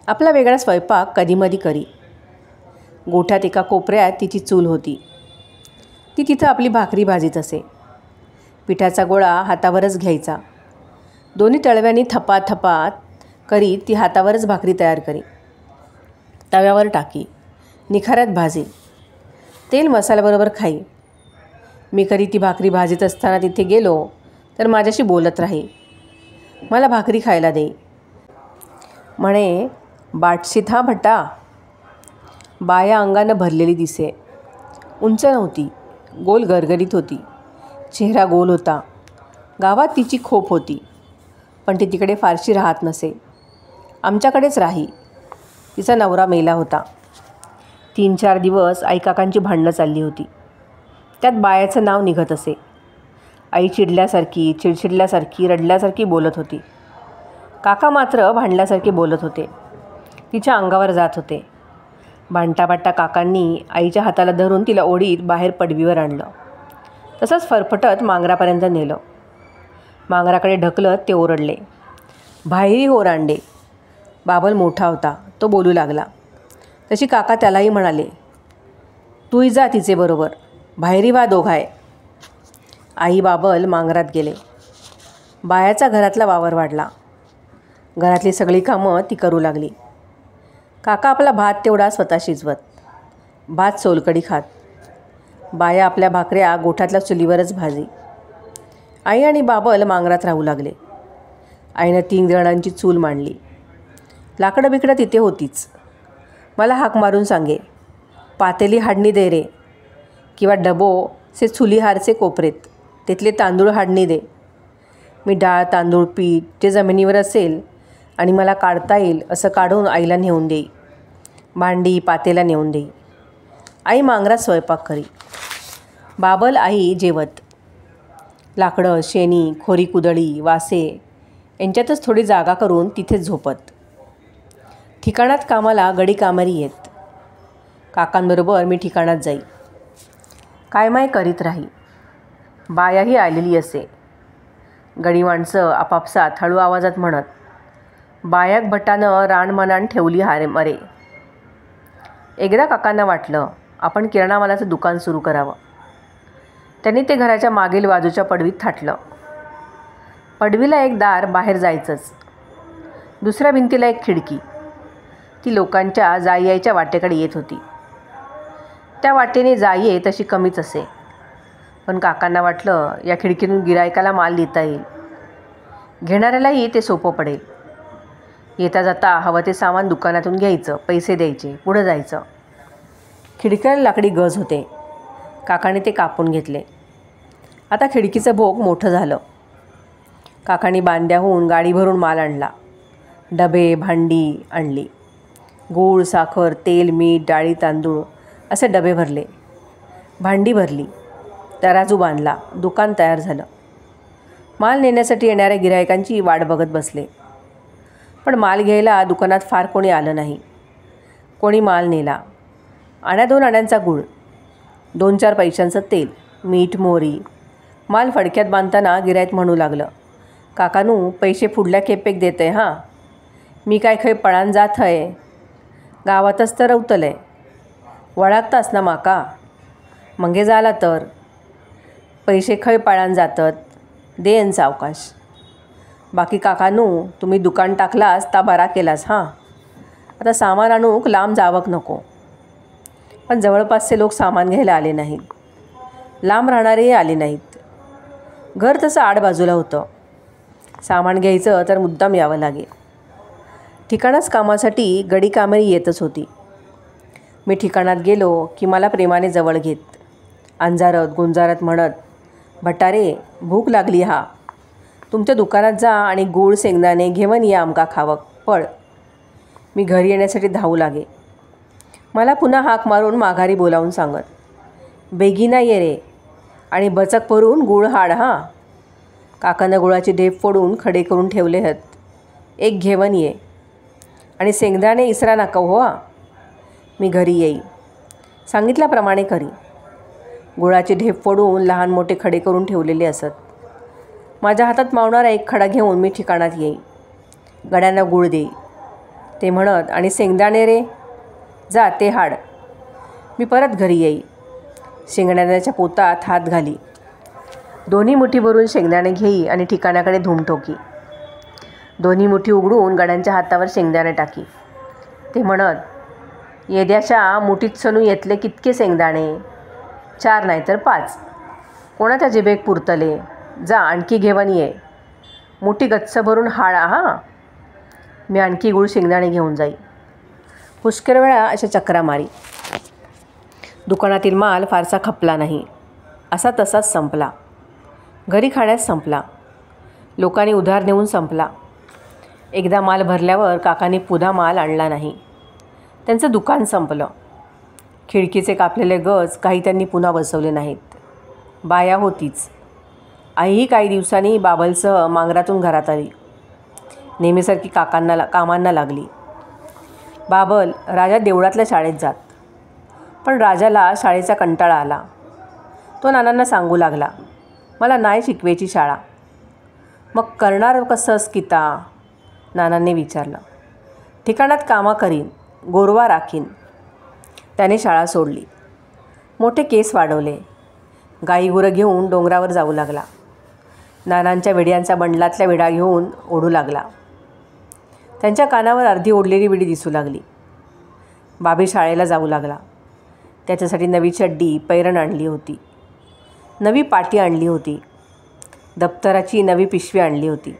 आपला वेगळा स्वयंपाक कधीमधी करी. गोठ्यात एका कोपऱ्यात तिची चूल होती. ती तिथं आपली भाकरी भाजीत असे. पिठाचा गोळा हातावरच घ्यायचा. दोन्ही तळव्यांनी थपाथपात करीत ती हातावरच भाकरी तयार करी. तव्यावर टाकी, निखाऱ्यात भाजी, तेल मसाल्याबरोबर खाई. मी कधी ती भाकरी भाजीत असताना तिथे गेलो तर माझ्याशी बोलत राही. मला भाकरी खायला दे म्हणे. बाटशीत हा भटा. बाया अंगानं भरलेली दिसे. उंच नव्हती, गोल गरगरीत होती. चेहरा गोल होता. गावात तिची खोप होती, पण ती तिकडे फारशी राहत नसे. आमच्याकडेच राही. तिचा नवरा मेला होता. 3-4 दिवस आई काकांची भांडणं चालली होती. त्यात बायाचं नाव निघत असे. आई चिडल्यासारखी, चिडचिडल्यासारखी, रडल्यासारखी बोलत होती. काका मात्र भांडल्यासारखे बोलत होते. तिच्या अंगावर जात होते. भांडता भांडता काकांनी आईच्या हाताला धरून तिला ओढीत बाहेर पडवीवर आणलं. तसंच फरफटत मांगरापर्यंत नेलं. मांगराकडे ढकलत ते ओरडले, बाहेरी ओरांडे. बाबल मोठा होता, तो बोलू लागला. तशी काका त्यालाही म्हणाले, तूही जा तिचे बरोबर, बाहेरी वा दोघाय. आई बाबल मांगरात गेले. बायाचा घरातला वावर वाढला. घरातली सगळी कामं ती करू लागली. काका आपला भात तेवढा स्वतः शिजवत, भात सोलकडी खात. बाया आपल्या भाकऱ्या गोठ्यातल्या चुलीवरच भाजी. आई आणि बाबल मांगरात राहू लागले. आईनं 3 जणांची चूल मांडली. लाकडं बिकडं तिथे होतीच. मला हाक मारून सांगे, पातेली हाडणी दे रे, किंवा डबो से चुलीहारचे कोपरेत, तिथले तांदूळ हाडणी दे. मी डाळ, तांदूळ, पीठ जे जमिनीवर असेल आणि मला काढता येईल असं काढून आईला नेऊन देई. भांडी पातेला नेऊन देई. आई मांगरात स्वयंपाक करी. बाबल आई जेवत. लाकडं, शेणी, खोरी कुदळी, वासे यांच्यातच थोडी जागा करून तिथेच झोपत. ठिकाणात कामाला गडी कामारी येत. काकांबरोबर मी ठिकाणात जाई. कायमाय करीत राही. बायाही आलेली असे. गडी माणसं आपापसात हळू आवाजात म्हणत, बायाक भटानं रानमनान ठेवली हारे मरे. एकदा काकांना वाटलं आपण किराणा मालाचं दुकान सुरू करावं. त्यांनी ते घराच्या मागील बाजूच्या पडवीत थाटलं. पडवीला एक दार बाहेर जायचंच. दुसऱ्या भिंतीला एक खिडकी. ती लोकांच्या जाई यायच्या वाटेकडे येत होती. त्या वाटेने जाई ये तशी कमीच असे. पण काकांना वाटलं या खिडकीतून गिरायकाला माल देता येईल. घेणाऱ्यालाही ते सोपं पडेल. येता जाता हवं ते सामान दुकानातून घ्यायचं, पैसे द्यायचे, पुढं जायचं. खिडकीला लाकडी गज होते. काकाने ते कापून घेतले. आता खिडकीचं भोग मोठं झालं. काकांनी बांद्याहून गाडी भरून माल आणला. डबे, भांडी आणली. गूळ, साखर, तेल, मीठ, डाळी, तांदूळ असे डबे भरले. भांडी भरली. तराजू बांधला. दुकान तयार झालं. माल नेण्यासाठी येणाऱ्या गिरायकांची वाट बघत बसले. पण माल घ्यायला दुकानात फार कोणी आलं नाही. कोणी माल नेला. 2 आण्यांचा गूळ, 2-4 पैशांचं तेल, मीठ, मोहरी. माल फडक्यात बांधताना गिरायक म्हणू लागलं, काकानू पैसे पुढल्या खेपेक देते हां. मी काय खंय पळान जात हय. गावातच तर रवतले. वळखतास ना माका. मगे झाला तर पैसे खंय पळान जातात. देन सावकाश. बाकी काकानू तुम्ही दुकान टाकलास ता बरा केलास हां. आता सामान आणूक लांब जावक नको. पण जवळपासचे लोक सामान घ्यायला आले नाहीत. लांब राहणारेही आले नाहीत. घर तसं आडबाजूला होतं. सामान घ्यायचं तर मुद्दाम यावं लागे. ठिकाणाच कामासाठी गडी कामेरी येतच होती. मी ठिकाणात गेलो की मला प्रेमाने जवळ घेत, अंजारत गुंजारत म्हणत, भटारे भूक लागली हा. तुमच्या दुकानात जा आणि गूळ शेंगदाणे घेऊन या आमका खावक पळ. मी घरी येण्यासाठी धावू लागे. मला पुन्हा हाक मारून माघारी बोलावून सांगत, बेगीना ये रे आणि बचक भरून गूळ हाड हां. काकानं गुळाची ढेप फोडून खडे करून ठेवले आहेत. एक घेवन ये. आणि शेंगदाणे इसरा नका हो हा. मी घरी येई. सांगितल्याप्रमाणे करी. गुळाची ढेप फोडून लहान मोठे खडे करून ठेवलेले असत. माझ्या हातात मावणारा एक खडा घेऊन मी ठिकाणात येई. गड्यांना गुळ देई ते म्हणत, आणि शेंगदाणे रे जा ते हाड. मी परत घरी येई. शेंगदाण्याच्या पोतात हात घाली. दोन्ही मुठी भरून शेंगदाणे घेई आणि ठिकाणाकडे धूम ठोकी. दोन्ही मुठी उघडून गड्यांच्या हातावर शेंगदाणे टाकी. ते म्हणत, येद्याच्या मुठीत सनू येतले कितके शेंगदाणे? 4 नाही तर 5. कोणाच्या जिभेक पुरतले? जा आणखी घेवन ये. मुठी गच्च भरून हाळा हा. मी आणखी गुळ शेंगदाणे घेऊन जाई. पुष्कळ वेळा अशा चक्रा मारी. दुकानातील माल फारसा खपला नाही. असा तसाच संपला. घरी खाण्यास संपला. लोकांनी उधार नेऊन संपला. एकदा माल भरल्यावर काकांनी पुन्हा माल आणला नाही. त्यांचं दुकान संपलं. खिडकीचे कापलेले गज काही त्यांनी पुन्हा बसवले नाहीत. बाया होतीच. आईही काही दिवसांनी बाबलसह मांगरातून घरात आली. नेहमीसारखी कामांना लागली. बाबल राजा देवळातल्या शाळेत जात. पण राजाला शाळेचा कंटाळा आला. तो नानांना सांगू लागला, मला नाही शिकवायची शाळा. मग करणार कसंस किता? नानांनी विचारलं. ठिकाणात कामा करीन, गोरवा राखीन. त्याने शाळा सोडली. मोठे केस वाढवले. गाईगुरं घेऊन डोंगरावर जाऊ लागला. नानांच्या विड्यांचा बंडलातल्या विडा घेऊन ओढू लागला. त्यांच्या कानावर अर्धी ओढलेली विडी दिसू लागली. बाबी शाळेला जाऊ लागला. त्याच्यासाठी नवी चड्डी पैरण आणली होती. नवी पाटी आणली होती. दप्तराची नवी पिशवी आणली होती.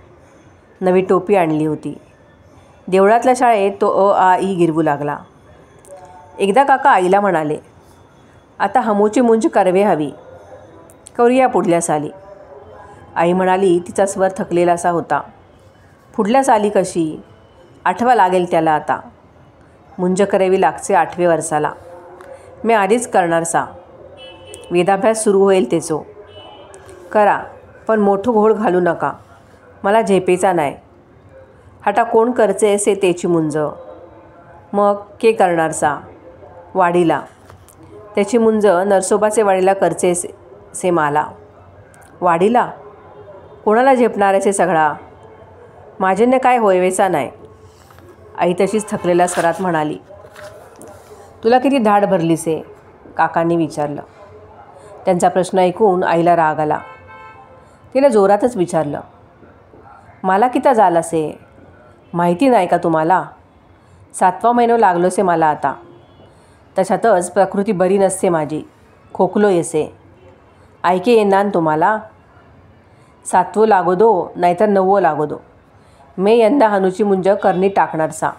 नवी टोपी आणली होती. देवळातल्या शाळेत तो आ ई गिरवू लागला. एकदा काका आईला म्हणाले, आता हमूची मुंज करवे हवी. करूया पुढल्या साली. आई म्हणाली. तिचा स्वर थकलेला असा होता. पुढल्या साली कशी? 8वा लागेल त्याला आता. मुंज करावी लागचे 8वे वर्षाला. मी आधीच करणार सा. वेदाभ्यास सुरू होईल तेचो. करा, पण मोठं घोळ घालू नका. मला झेपेचा नाही. हटा कोण करचे से तेची मुंज. मग के करणार सा? वाडीला. त्याची मुंज नरसोबाचे वाडीला करचे से माला. वाडीला? कोणाला झेपणार असे सगळा? माझ्याने काय होयवेचा नाही. आई तशीच थकलेल्या स्वरात म्हणाली. तुला किती धाड भरलीसे? काकांनी विचारलं. त्यांचा प्रश्न ऐकून आईला राग आला. तिने जोरातच विचारलं, मला किता झालासे? माहिती नाही का तुम्हाला? 7वा महिना लागलोसे मला आता. तशातच प्रकृती बरी नसते माझी. खोकलो येसे. ऐके येणार तुम्हाला? 7वं लागो दो नाहीतर 9वं लागो दो. मे यंदा हनुची मुंज करणी टाकणार सा.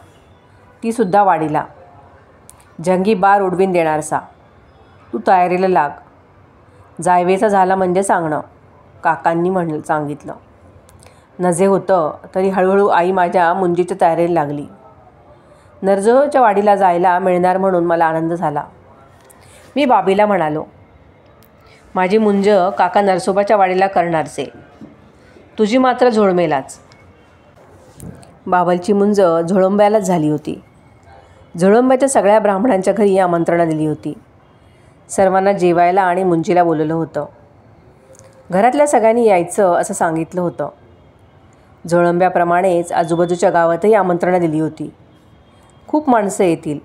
ती सुद्धा वाडीला. जंगी बार उडवीन देणार सा. तू तयारीला लाग. जायवेचा झाला म्हणजे सांगणं, काकांनी सांगितलं. नजे होतं तरी हळूहळू आई माझ्या मुंजीच्या तयारीला लागली. नरसोबाच्या वाडीला जायला मिळणार म्हणून मला आनंद झाला. मी बाबीला म्हणालो, माझी मुंज काका नरसोबाच्या वाडीला करणारचे. तुझी मात्र झोळमेलाच. बाबलची मुंज झोळंब्यालाच झाली होती. झोळंब्याच्या सगळ्या ब्राह्मणांच्या घरी आमंत्रणं दिली होती. सर्वांना जेवायला आणि मुंजीला बोलवलं होतं. घरातल्या सगळ्यांनी यायचं असं सांगितलं होतं. झोळंब्याप्रमाणेच आजूबाजूच्या गावातही आमंत्रणं दिली होती. खूप माणसं येतील.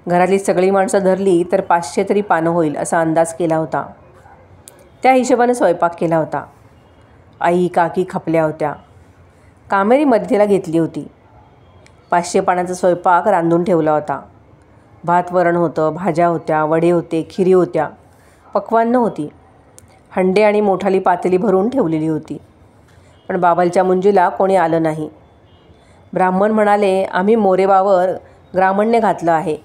घरातली सगळी माणसं धरली तर 500 तरी पानं होईल असा अंदाज केला होता. त्या हिशोबाने स्वयंपाक केला होता. आई काकी खपल्या होत्या. कामेरी मध्येला घेतली होती. 500 पानाचा स्वयंपाक रांधून ठेवला होता. भात वरण होतं, भाज्या होत्या, वडे होते, खिरी होत्या, पक्वान्न होती. हंडे आणि मोठाली पातेली भरून ठेवलेली होती. पण बाबलच्या मुंजीला कोणी आलं नाही. ब्राह्मण म्हणाले, आम्ही मोरेबावर ग्रामण्य घातलं आहे.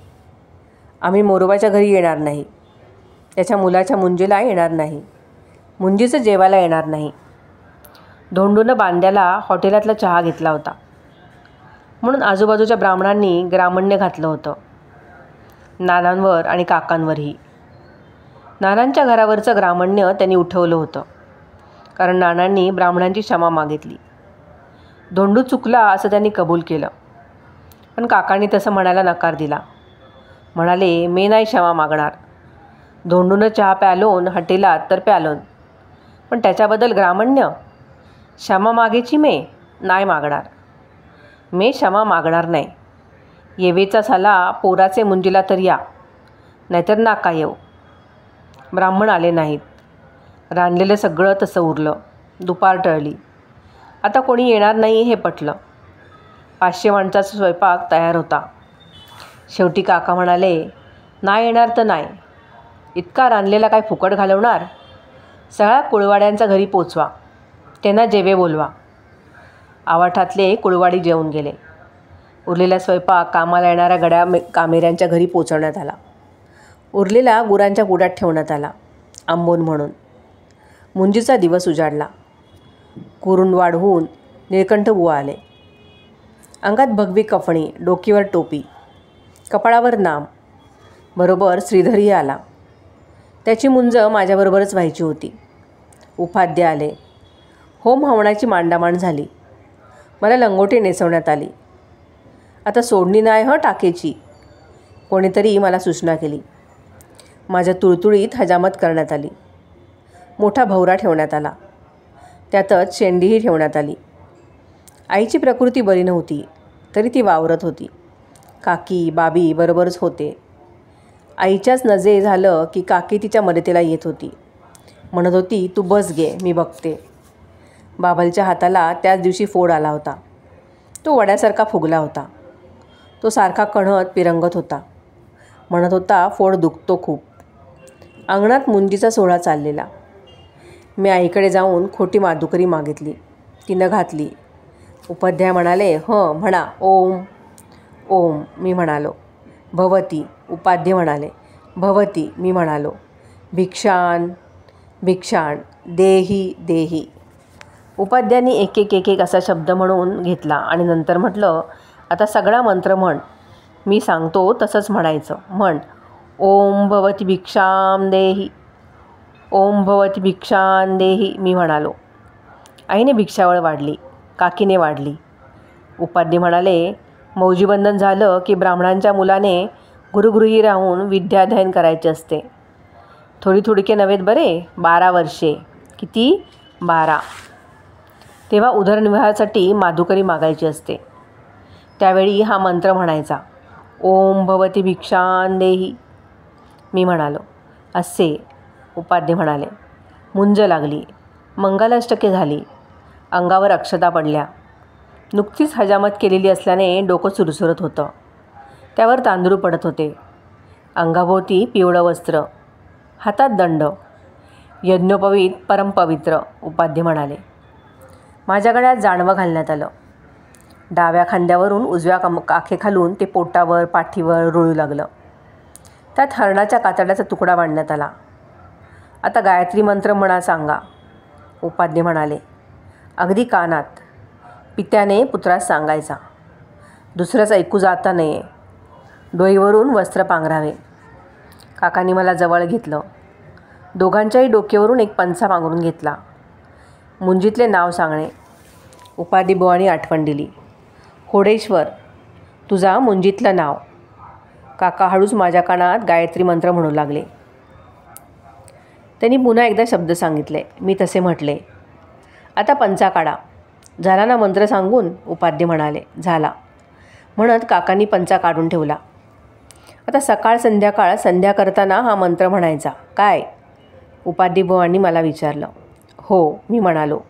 आम्ही मोरोबाच्या घरी येणार नाही. त्याच्या मुलाच्या मुंजीला येणार नाही. मुंजीचं जेवायला येणार नाही. धोंडूनं बांड्याला हॉटेलातला चहा घेतला होता म्हणून आजूबाजूच्या ब्राह्मणांनी ग्रामण्य घातलं होतं. नानांवर आणि काकांवरही. नानांच्या घरावरचं ग्रामण्य त्यांनी उठवलं होतं. कारण नानांनी ब्राह्मणांची क्षमा मागितली. धोंडू चुकला असं त्यांनी कबूल केलं. पण काकांनी तसं म्हणायला नकार दिला. म्हणाले, मी नाही क्षमा मागणार. धोंडूनं चहा प्यालोन हटेलात तर प्यालोन, पण त्याच्याबद्दल ग्रामण्य क्षमा मागेची मे नाही मागणार. मी क्षमा मागणार नाही. येवेचा झाला पोराचे मुंजीला तर या, नाहीतर नाका येऊ. ब्राह्मण आले नाहीत. रांधलेलं सगळं तसं उरलं. दुपार टळली. आता कोणी येणार नाही हे पटलं. 500 माणसाचा स्वयंपाक तयार होता. शेवटी काका म्हणाले, नाही येणार तर नाही. इतका रांधलेला काय फुकट घालवणार? सगळ्या कुळवाड्यांचा घरी पोचवा. त्यांना जेवे बोलवा. आवाठातले कुळवाडी जेवून गेले. उरलेला स्वयंपाक कामाला येणाऱ्या गड्या कामेऱ्यांच्या घरी पोचवण्यात आला. उरलेला गुरांच्या गुडात ठेवण्यात आला, आंबोन म्हणून. मुंजीचा दिवस उजाडला. कुरुंड वाढवून निळकंठ बुवा आले. अंगात भगवी कफणी, डोकीवर टोपी, कपाळावर नाम. बरोबर श्रीधरही आला. त्याची मुंज माझ्याबरोबरच व्हायची होती. उपाध्ये आले. होम हवनाची मांडामांड झाली. मला लंगोटी नेसवण्यात आली. आता सोडणी नाही टाकेची, कोणीतरी मला सूचना केली. माझ्या तुळतुळीत हजामत करण्यात आली. मोठा भवरा ठेवण्यात आला. त्यातच शेंडीही ठेवण्यात आली. आईची प्रकृती बरी नव्हती, तरी ती वावरत होती. काकी बाबी बरोबरच होते. आईच्याच नजे झालं की काकी तिच्या मदतीला येत होती. म्हणत होती, तू बस गे, मी बघते. बाबलच्या हाताला त्याच दिवशी फोड आला होता. तो वड्यासारखा फुगला होता. तो सारखा कणत पिरंगत होता. म्हणत होता, फोड दुखतो खूप. अंगणात मुंजीचा सोहळा चाललेला. मी आईकडे जाऊन खोटी माधुकरी मागितली. तिनं घातली. उपाध्याय म्हणाले, म्हणा ओम. ओम मी म्हणालो. भवती. उपाध्ये म्हणाले, भवती मी म्हणालो. भिक्षान भिक्षान. देही देही. उपाध्यायांनी एक एक एक एक असा शब्द म्हणून घेतला आणि नंतर म्हटलं, आता सगळा मंत्र म्हण. मी सांगतो तसंच म्हणायचं. म्हण. ओम भवती भिक्षाम देही. ओम भवती भिक्षान देही. मी म्हणालो. आईने भिक्षावळ वाढली. काकीने वाढली. उपाध्ये म्हणाले, मौजीबंधन झालं की ब्राह्मणांच्या मुलाने गुरुगृही राहून विद्याध्ययन करायचे असते. थोडी थोडके नव्हेत बरे, 12 वर्षे. किती? 12. तेव्हा उदरनिर्वाहासाठी माधुकरी मागायची असते. त्यावेळी हा मंत्र म्हणायचा. ओम भवती भिक्षान देही. मी म्हणालो. असे. उपाध्ये म्हणाले. मुंज लागली. मंगलाष्टके झाली. अंगावर अक्षता पडल्या. नुकतीच हजामत केलेली असल्याने डोकं सुरसुरत होतं. त्यावर तांदूळ पडत होते. अंगाभोवती पिवळं वस्त्र, हातात दंड. यज्ञोपवीत परमपवित्र. उपाध्ये म्हणाले. माझ्या गळ्यात जानवं घालण्यात आलं. डाव्या खांद्यावरून उजव्या काखेखालून ते पोटावर पाठीवर रुळू लागलं. त्यात हरणाच्या कातड्याचा तुकडा बांधण्यात आला. आता गायत्री मंत्र म्हणा सांगा. उपाध्ये म्हणाले. अगदी कानात. पित्याने पुत्रास सांगायचा. दुसऱ्याच ऐकू जाता नये. डोईवरून वस्त्र पांघरावे. काकांनी मला जवळ घेतलं. दोघांच्याही डोक्यावरून एक पंचा पांघरून घेतला. मुंजीतले नाव सांगणे. उपाधी बुवांनी आठवण दिली. होडेश्वर, तुझा मुंजीतलं नाव. काका हळूच माझ्या कानात गायत्री मंत्र म्हणू लागले. त्यांनी पुन्हा एकदा शब्द सांगितले. मी तसे म्हटले. आता पंचा काढा. झाला ना मंत्र सांगून? उपाध्ये म्हणाले. झाला. म्हणत काकांनी पंचा काढून ठेवला. आता सकाळ संध्याकाळ संध्या करताना हा मंत्र म्हणायचा काय? उपाध्ये बुवांनी मला विचारलं. हो मी म्हणालो.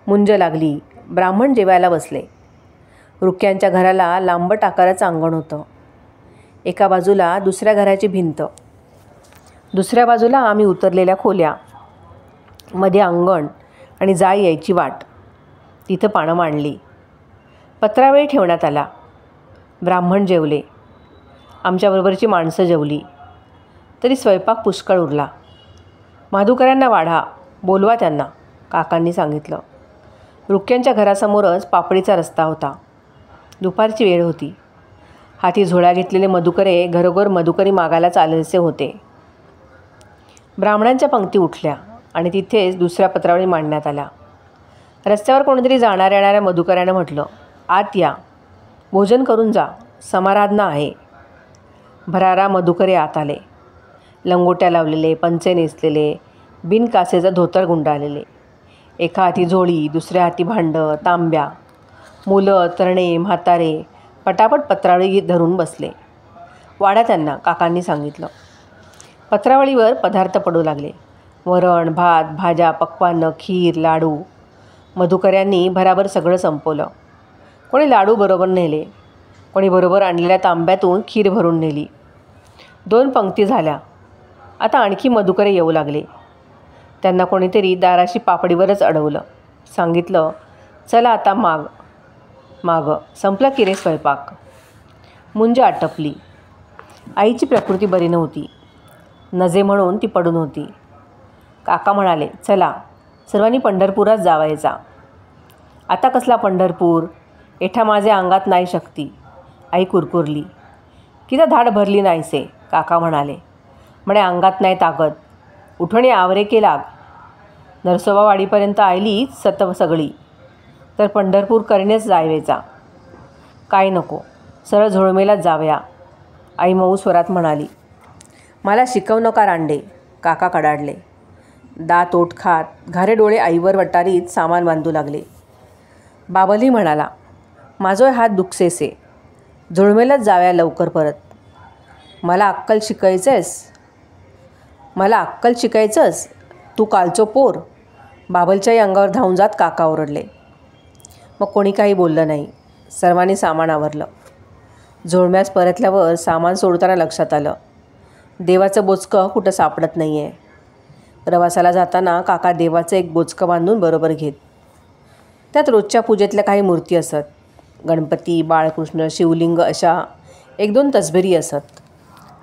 मुंज लागली. ब्राह्मण जेवायला बसले. रुक्यांच्या घराला लांबट आकाराचं अंगण होतं. एका बाजूला दुसऱ्या घराची भिंत, दुसऱ्या बाजूला आम्ही उतरलेल्या खोल्या, मध्ये अंगण आणि जाय यायची वाट. तिथं पानं मांडली. पत्रावेळी ठेवण्यात आला. ब्राह्मण जेवले. आमच्याबरोबरची माणसं जेवली. तरी स्वयंपाक पुष्कळ उरला. माधुकऱ्यांना वाढा, बोलवा त्यांना, काकांनी सांगितलं. रुक्यांच्या घरासमोरच पापडीचा रस्ता होता. दुपारची वेळ होती. हाती झोळ्या घेतलेले मधुकरे घरोघर मधुकरी मागायला चालायचे होते. ब्राह्मणांच्या पंक्ती उठल्या. आणि तिथेच दुसऱ्या पत्रावळी मांडण्यात आल्या. रस्त्यावर कोणीतरी जाणाऱ्या येणाऱ्या मधुकऱ्यानं म्हटलं, आत या, भोजन करून जा, समाराधना आहे. भरारा मधुकरे आत आले. लंगोट्या लावलेले, पंचे नेसलेले, बिनकासेचं धोतर गुंडाळलेले. एका हाती झोळी, दुसऱ्या हाती भांडं, तांब्या. मुलं, तरणे, म्हातारे पटापट पत्रावळी धरून बसले. वाढा त्यांना, काकांनी सांगितलं. पत्रावळीवर पदार्थ पडू लागले. वरण, भात, भाज्या, पक्वान्न, खीर, लाडू. मधुकऱ्यांनी भराभर सगळं संपवलं. कोणी लाडू बरोबर नेले, कोणी बरोबर आणलेल्या तांब्यातून खीर भरून नेली. 2 पंक्ती झाल्या. आता आणखी मधुकरे येऊ लागले. त्यांना कोणीतरी दाराशी पापडीवरच अडवलं. सांगितलं, चला आता माग संपला की रे स्वयंपाक. मुंज आटपली. आईची प्रकृती बरी नव्हती. नजे म्हणून ती पडून होती. काका म्हणाले, चला सर्वांनी पंढरपुरात जावायचा. आता कसला पंढरपूर, एठा माझ्या अंगात नाही शक्ती. आई कुरकुरली. किती धाड भरली नाहीसे, काका म्हणाले. म्हणे अंगात नाही ताकद, उठणी आवरे के लाग. नरसोबावाडीपर्यंत आयली सगळी, तर पंढरपूर करणेच जायवेचा. काय नको, सरळ झोळमेलाच जावया, आई मऊ स्वरात म्हणाली. मला शिकवू नका रांडे, काका कडाडले. दात ओठ खात घारे डोळे आईवर वटारीत सामान बांधू लागले. बाबली म्हणाला, माझोय हात दुखसेसे, झोळमेलाच जाव्या लवकर परत. मला अक्कल शिकायचंच, तू कालचो पोर. बाबलच्याही अंगावर धावून जात काका ओरडले. मग कोणी काही बोललं नाही. सर्वांनी सामान आवरलं. झोळम्यास परतल्यावर सामान सोडताना लक्षात आलं, देवाचं बोचकं कुठं सापडत नाही आहे. प्रवासाला जाताना काका देवाचं एक बोचकं बांधून बरोबर घेत. त्यात रोजच्या पूजेतल्या काही मूर्ती असत. गणपती, बाळकृष्ण, शिवलिंग अशा 1-2 तसबिरी असत.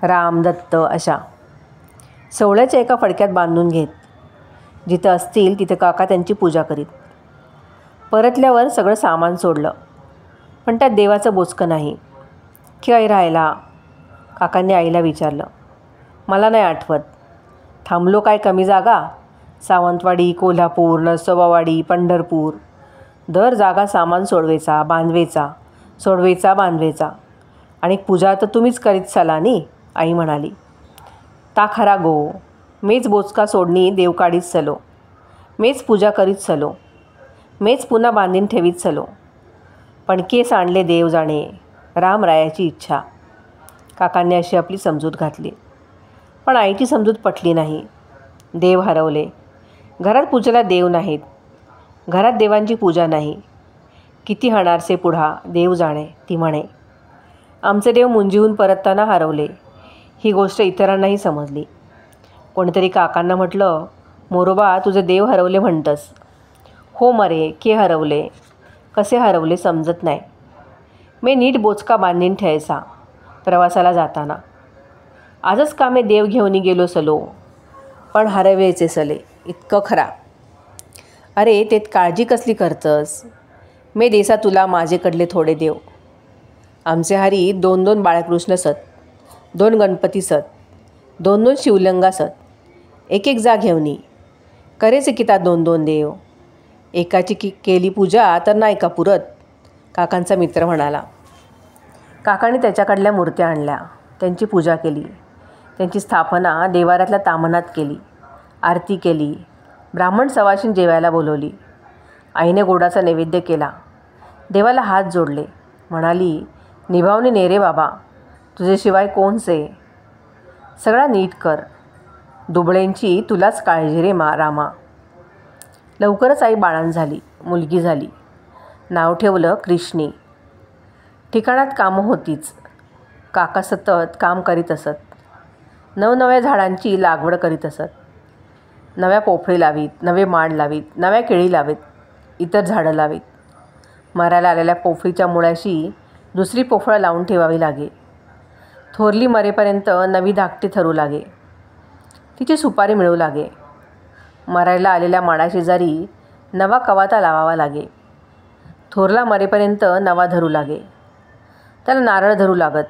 राम, दत्त अशा सवळ्याच्या एका फडक्यात बांधून घेत. जिथं असतील तिथं काका त्यांची पूजा करीत. परतल्यावर सगळं सामान सोडलं, पण त्यात देवाचं बोचकं नाही. काय राहिला, काकांनी आईला विचारलं. मला नाही आठवत. थांबलो काय कमी जागा? सावंतवाडी, कोल्हापूर, नरसोबावाडी, पंढरपूर. दर जागा सामान सोडवेचा, बांधवेचा. आणि पूजा तर तुम्हीच करीत सालानी, आई म्हणाली. ता खरा गो, मेच बोचका सोडणी देव काढीत सलो, मेच पूजा करीत सलो, मेच पुन्हा बांधीन ठेवीत सलो. पण केस आणले देव जाणे, रामरायाची इच्छा. काकांनी अशी आपली समजूत घातली. पण आईची समजूत पटली नाही. देव हरवले. घरात पूजेला देव नाहीत. घरात देवांची पूजा नाही. किती हणारसे पुढा देव जाणे, ती म्हणे. आमचे देव मुंजीहून परतताना हरवले. ही गोष्ट इतरांनाही समजली. कोणीतरी काकांना म्हटलं, मोरोबा तुझे देव हरवले म्हणतस. हो मरे, के हरवले, कसे हरवले समजत नाही. मी नीट बोचका बांधीन ठेवायचा प्रवासाला जाताना. आजच कामे देव घेऊन गेलो सलो, पण हरवायचे सले इतकं खरा. अरे तेत काळजी कसली करतस, मी देसा तुला माझेकडले थोडे देव. आमचे हरी 2-2 बाळकृष्ण सत, 2 गणपती सत, 2-2 शिवलिंगा सत, एक जा घेऊनी. करेचे किता 2-2 देव. एकाची केली पूजा तर नाही का पुरत, काकांचा मित्र म्हणाला. काकांनी त्याच्याकडल्या मूर्त्या आणल्या, त्यांची पूजा केली. त्यांची स्थापना देवाऱ्यातल्या ताम्हनात केली. आरती केली. ब्राह्मण सवाशीण जेवायला बोलवली. आईने गोडाचा नैवेद्य केला. देवाला हात जोडले. म्हणाली, निभावणे ने रे बाबा, तुझ्याशिवाय कोणसे. सगळा नीट कर. दुबळेंची तुलाच काळजी रे रामा. लवकरच आई बाळांत झाली. मुलगी झाली. नाव ठेवलं कृष्णी. ठिकाणात कामं होतीच. काका सतत काम करीत असत. नवनव्या झाडांची लागवड करीत असत. नव्या पोफळी लावीत, नवे माड लावीत, नव्या केळी लावीत, इतर झाडं लावीत. मरायला आलेल्या पोफळीच्या मुळाशी दुसरी पोफळ लावून ठेवावी लागे. थोरली मरेपर्यंत नवी धाकटी ठरू लागे. तिची सुपारी मिळू लागे. मरायला आलेल्या माडाशेजारी नवा कवाता लावावा लागे. थोरला मरेपर्यंत नवा धरू लागे. त्याला नारळ धरू लागत,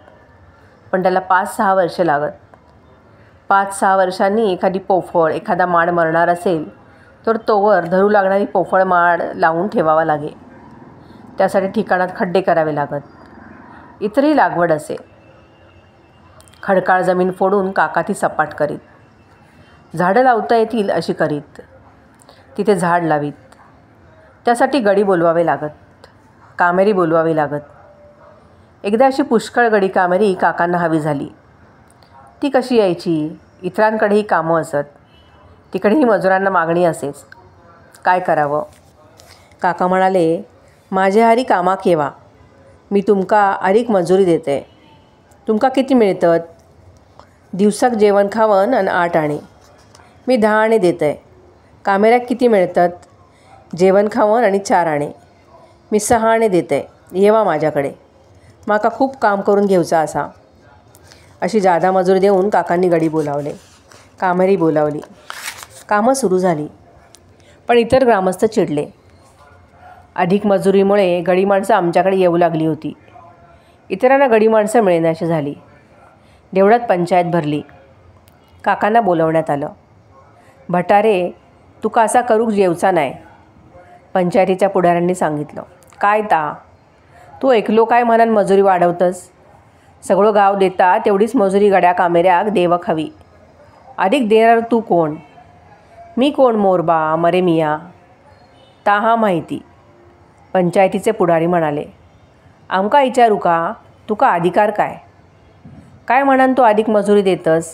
पण त्याला 5-6 वर्षे लागत. 5-6 वर्षांनी एखादी पोफळ, एखादा माड मरणार असेल तर तोवर धरू लागणारी पोफळ माड लावून ठेवावा लागे. त्यासाठी ठिकाणात खड्डे करावे लागत. इतरही लागवड असे. खडकाळ जमीन फोडून काका ती सपाट करीत. झाडं लावता येतील अशी करीत. तिथे झाड लावीत. त्यासाठी गडी बोलवावे लागत. कामेरी बोलवावी लागत. एकदा अशी पुष्कळ गडी कामेरी काकांना हवी झाली. ती कशी यायची? इतरांकडेही कामं असत. तिकडेही मजुरांना मागणी असेच. काय करावं? काका म्हणाले, माझे हारी कामाक येवा. मी तुमका आरीक मजुरी देते. तुमका किती मिळतात? दिवसाक जेवण खावण आणि 8 आणे. मी 10 आणे देते. कामेऱ्याक किती मिळतात? जेवण खावण आणि 4 आणे. मी 6 आणे देते. येवा माझ्याकडे. माका खूप काम करून घेवचा असा. अशी जादा मजुरी देऊन काकांनी गडी बोलावले. कामेरी बोलावली. कामं सुरू झाली. पण इतर ग्रामस्थ चिडले. अधिक मजुरीमुळे गडी माणसं आमच्याकडे येऊ लागली होती. इतरांना गडी माणसं मिळण्याची झाली. देवळात पंचायत भरली. काकांना बोलवण्यात आलं. भटारे, तुका असा करूक जेवचा नाही. पंचायतीच्या पुढाऱ्यांनी सांगितलं. काय ता? तू एकलो काय म्हणान मजुरी वाढवतस? सगळं गाव देता तेवढीच मजुरी गड्या कामेऱ्याक देवक हवी. अधिक देणार तू कोण? मी कोण मोरबा मरे मिया? ता हा माहिती. पंचायतीचे पुढारी म्हणाले. आमका विचारू का? तुका अधिकार काय? काय म्हणान तू अधिक मजुरी देतस?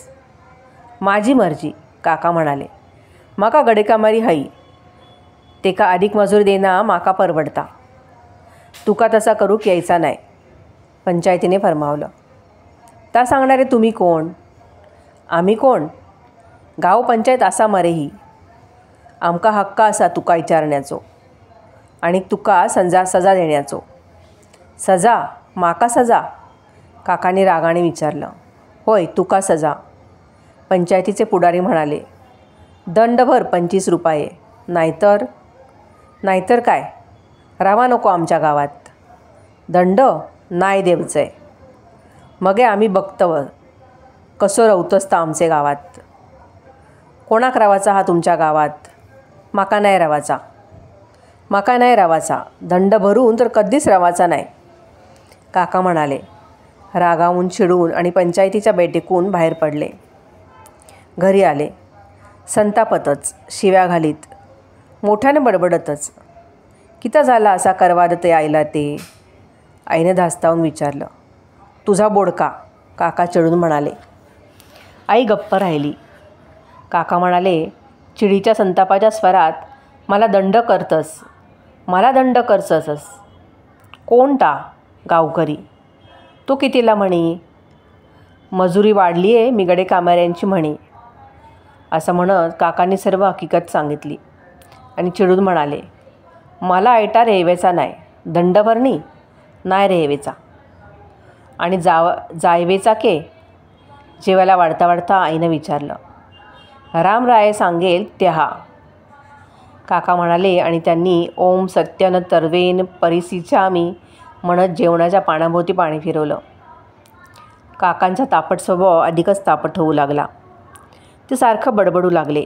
माझी मर्जी, काका म्हणाले. माका गडेकामारी हई. ते का अधिक मजुरी देना माका परवडता. तुका तसा करूक यायचा नाही. पंचायतीने फरमावलं. ता सांगणारे तुम्ही कोण? आम्ही कोण? गाव पंचायत असा मरेही. आमका हक्क असा तुका विचारण्याचो आणि तुका सजा देण्याचो. सजा? माका सजा? काकाने रागाने विचारलं. होय, तुका सजा. पंचायतीचे पुढारी म्हणाले. दंड भर 25 रुपये. नाहीतर काय? रावा नको आमच्या गावात. दंड नाही देवचंय. मगे आम्ही बघतव कसं रवतसता आमचे गावात. कोणाक रावाचा हा तुमच्या गावात? माका नाही रावाचा. दंड भरून तर कधीच रावाचा नाही, काका म्हणाले. रागावून चिडून आणि पंचायतीच्या बैठकीतून बाहेर पडले. घरी आले. संतापतच, शिव्या घालीत, मोठ्याने बडबडतच. किता झाला असा करवाद ते आईला ते? आईने धास्तावून विचारलं. तुझा बोडका, काका चिडून म्हणाले. आई गप्प राहिली. काका म्हणाले चिडीच्या संतापाच्या स्वरात, मला दंड करतसस. कोणता? गावकरी. तो कितीला म्हणी? मजुरी वाढली आहे मी गडे कामाऱ्यांची म्हणी. असं म्हणत काकांनी सर्व हकीकत सांगितली आणि चिडून म्हणाले. मला ऐटा रेवेचा नाही. दंडभरणी नाही रेवेचा. आणि जायवेचा के? जेवायला वाढता आईनं विचारलं. रामराय सांगेल त्या, काका म्हणाले आणि त्यांनी ओम सत्यन तर्वेन परिसिचामी म्हणत जेवणाच्या पानाभोवती पाणी फिरवलं. काकांचा तापट स्वभाव अधिकच तापट होऊ लागला. ते सारखं बडबडू लागले.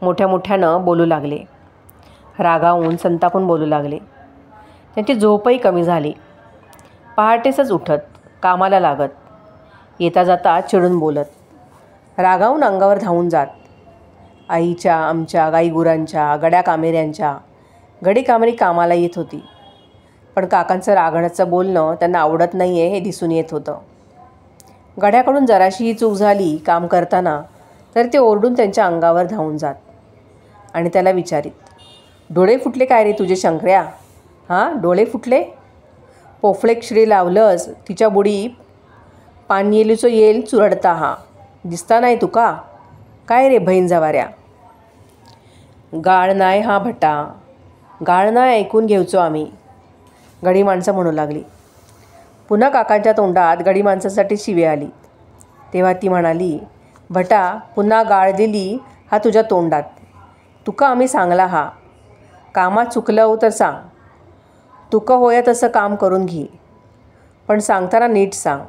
मोठ्यानं बोलू लागले. रागावून संतापून बोलू लागले. त्यांची झोपही कमी झाली. पहाटेसच उठत, कामाला लागत, येता जाता चिडून बोलत, रागावून अंगावर धावून जात. आईच्या, आमच्या, गाईगुरांच्या, गड्या कामेऱ्यांच्या, गडी कामेरी कामाला येत होती. पण काकांचं रागण्याचं बोलणं त्यांना आवडत नाही आहे हे दिसून येत होतं. गड्याकडून जराशीही चूक झाली काम करताना तर ते ओरडून त्यांच्या अंगावर धावून जात आणि त्याला विचारित. डोळे फुटले काय रे तुझे शंकर्या? हां, डोळे फुटले? पोफळेक श्री लावलंस तिच्या बुडी पाणयेलीचो येल चुरडता हा दिसता नाही तुका? काय रे बहीण जवाऱ्या? गाळ नाय हा भटा, गाळ नाय ऐकून घेवचो आम्ही, गडी माणसं म्हणू लागली. पुन्हा काकांच्या तोंडात गडी माणसासाठी शिवी आली. तेव्हा ती म्हणाली. भटा, पुन्हा गाळ दिली हा तुझ्या तोंडात. तुका आम्ही सांगला हा, कामात चुकलं तर सांग. तुका होया तसं काम करून घे, पण सांगताना नीट सांग.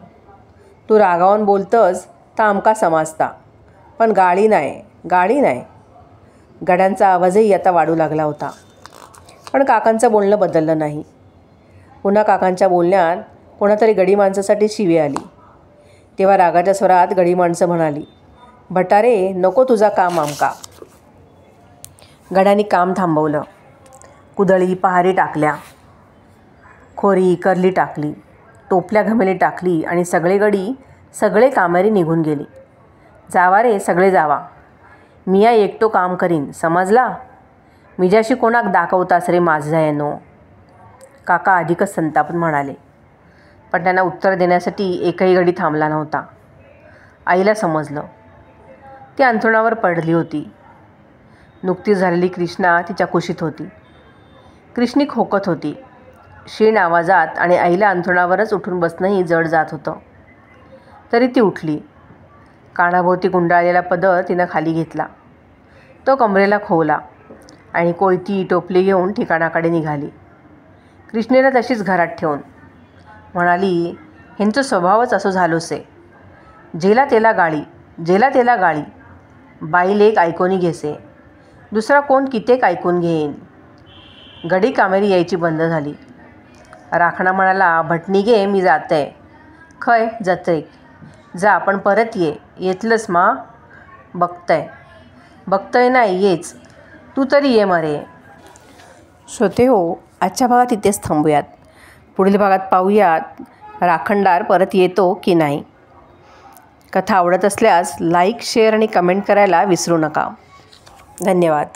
तू रागावून बोलतस तर आमका समजता. पण गाडी नाही. गाड्यांचा आवाजही आता वाढू लागला होता. पण काकांचं बोलणं बदललं नाही. पुन्हा काकांच्या बोलण्यात कोणातरी गडी माणसासाठी शिवी आली. तेव्हा रागाच्या स्वरात गडी माणसं म्हणाली, "भटारे, नको तुझा काम आमका." गड्यांनी काम थांबवलं. कुदळी पहारी टाकल्या, खोरी करली टाकली, टोपल्या घमेली टाकली आणि सगळे कामेरी निघून गेली. "जावा रे, सगळे जावा. मिया एकटो काम करीन, समजला? मिजाशी कोणाक दाखवतास रे माझ्यानो?" काका अधिकच संतापून म्हणाले. पण त्यांना उत्तर देण्यासाठी एकही गडी थांबला नव्हता. आईला समजलं. ती अंथरुणावर पडली होती. नुकतीच झालेली कृष्णा तिच्या कुशीत होती. कृष्णी खोकत होती. क्षीण आवाजात आणि आईला अंथरुणावरच उठून बसणंही जड जात होतं. तरी ती उठली. कानाभोवती गुंडाळलेला पदर तिनं खाली घेतला. तो कमरेला खोवला आणि कोयती टोपली घेऊन ठिकाणाकडे निघाली. कृष्णेला तशीच घरात ठेवून म्हणाली, "ह्यांचा स्वभावच असं झालोसे. जेला तेला गाळी. बाई लेक ऐकून घेसे. दुसरा कोण कितेक ऐकून घेईन." गडी कामेरी यायची बंद झाली. राखणा म्हणाला, "भटणी गे, मी जातय." "खय जत्रेक? जा, पण परत ये. येतलंस मा?" "बघतय नाही, येच. तू तरी ये मरे." श्रोते हो, आजच्या भागात इथेच थांबूयात. पुढील भागात पाहूयात राखणदार परत येतो की नाही. कथा आवडत असल्यास लाईक, शेअर आणि कमेंट करायला विसरू नका. धन्यवाद.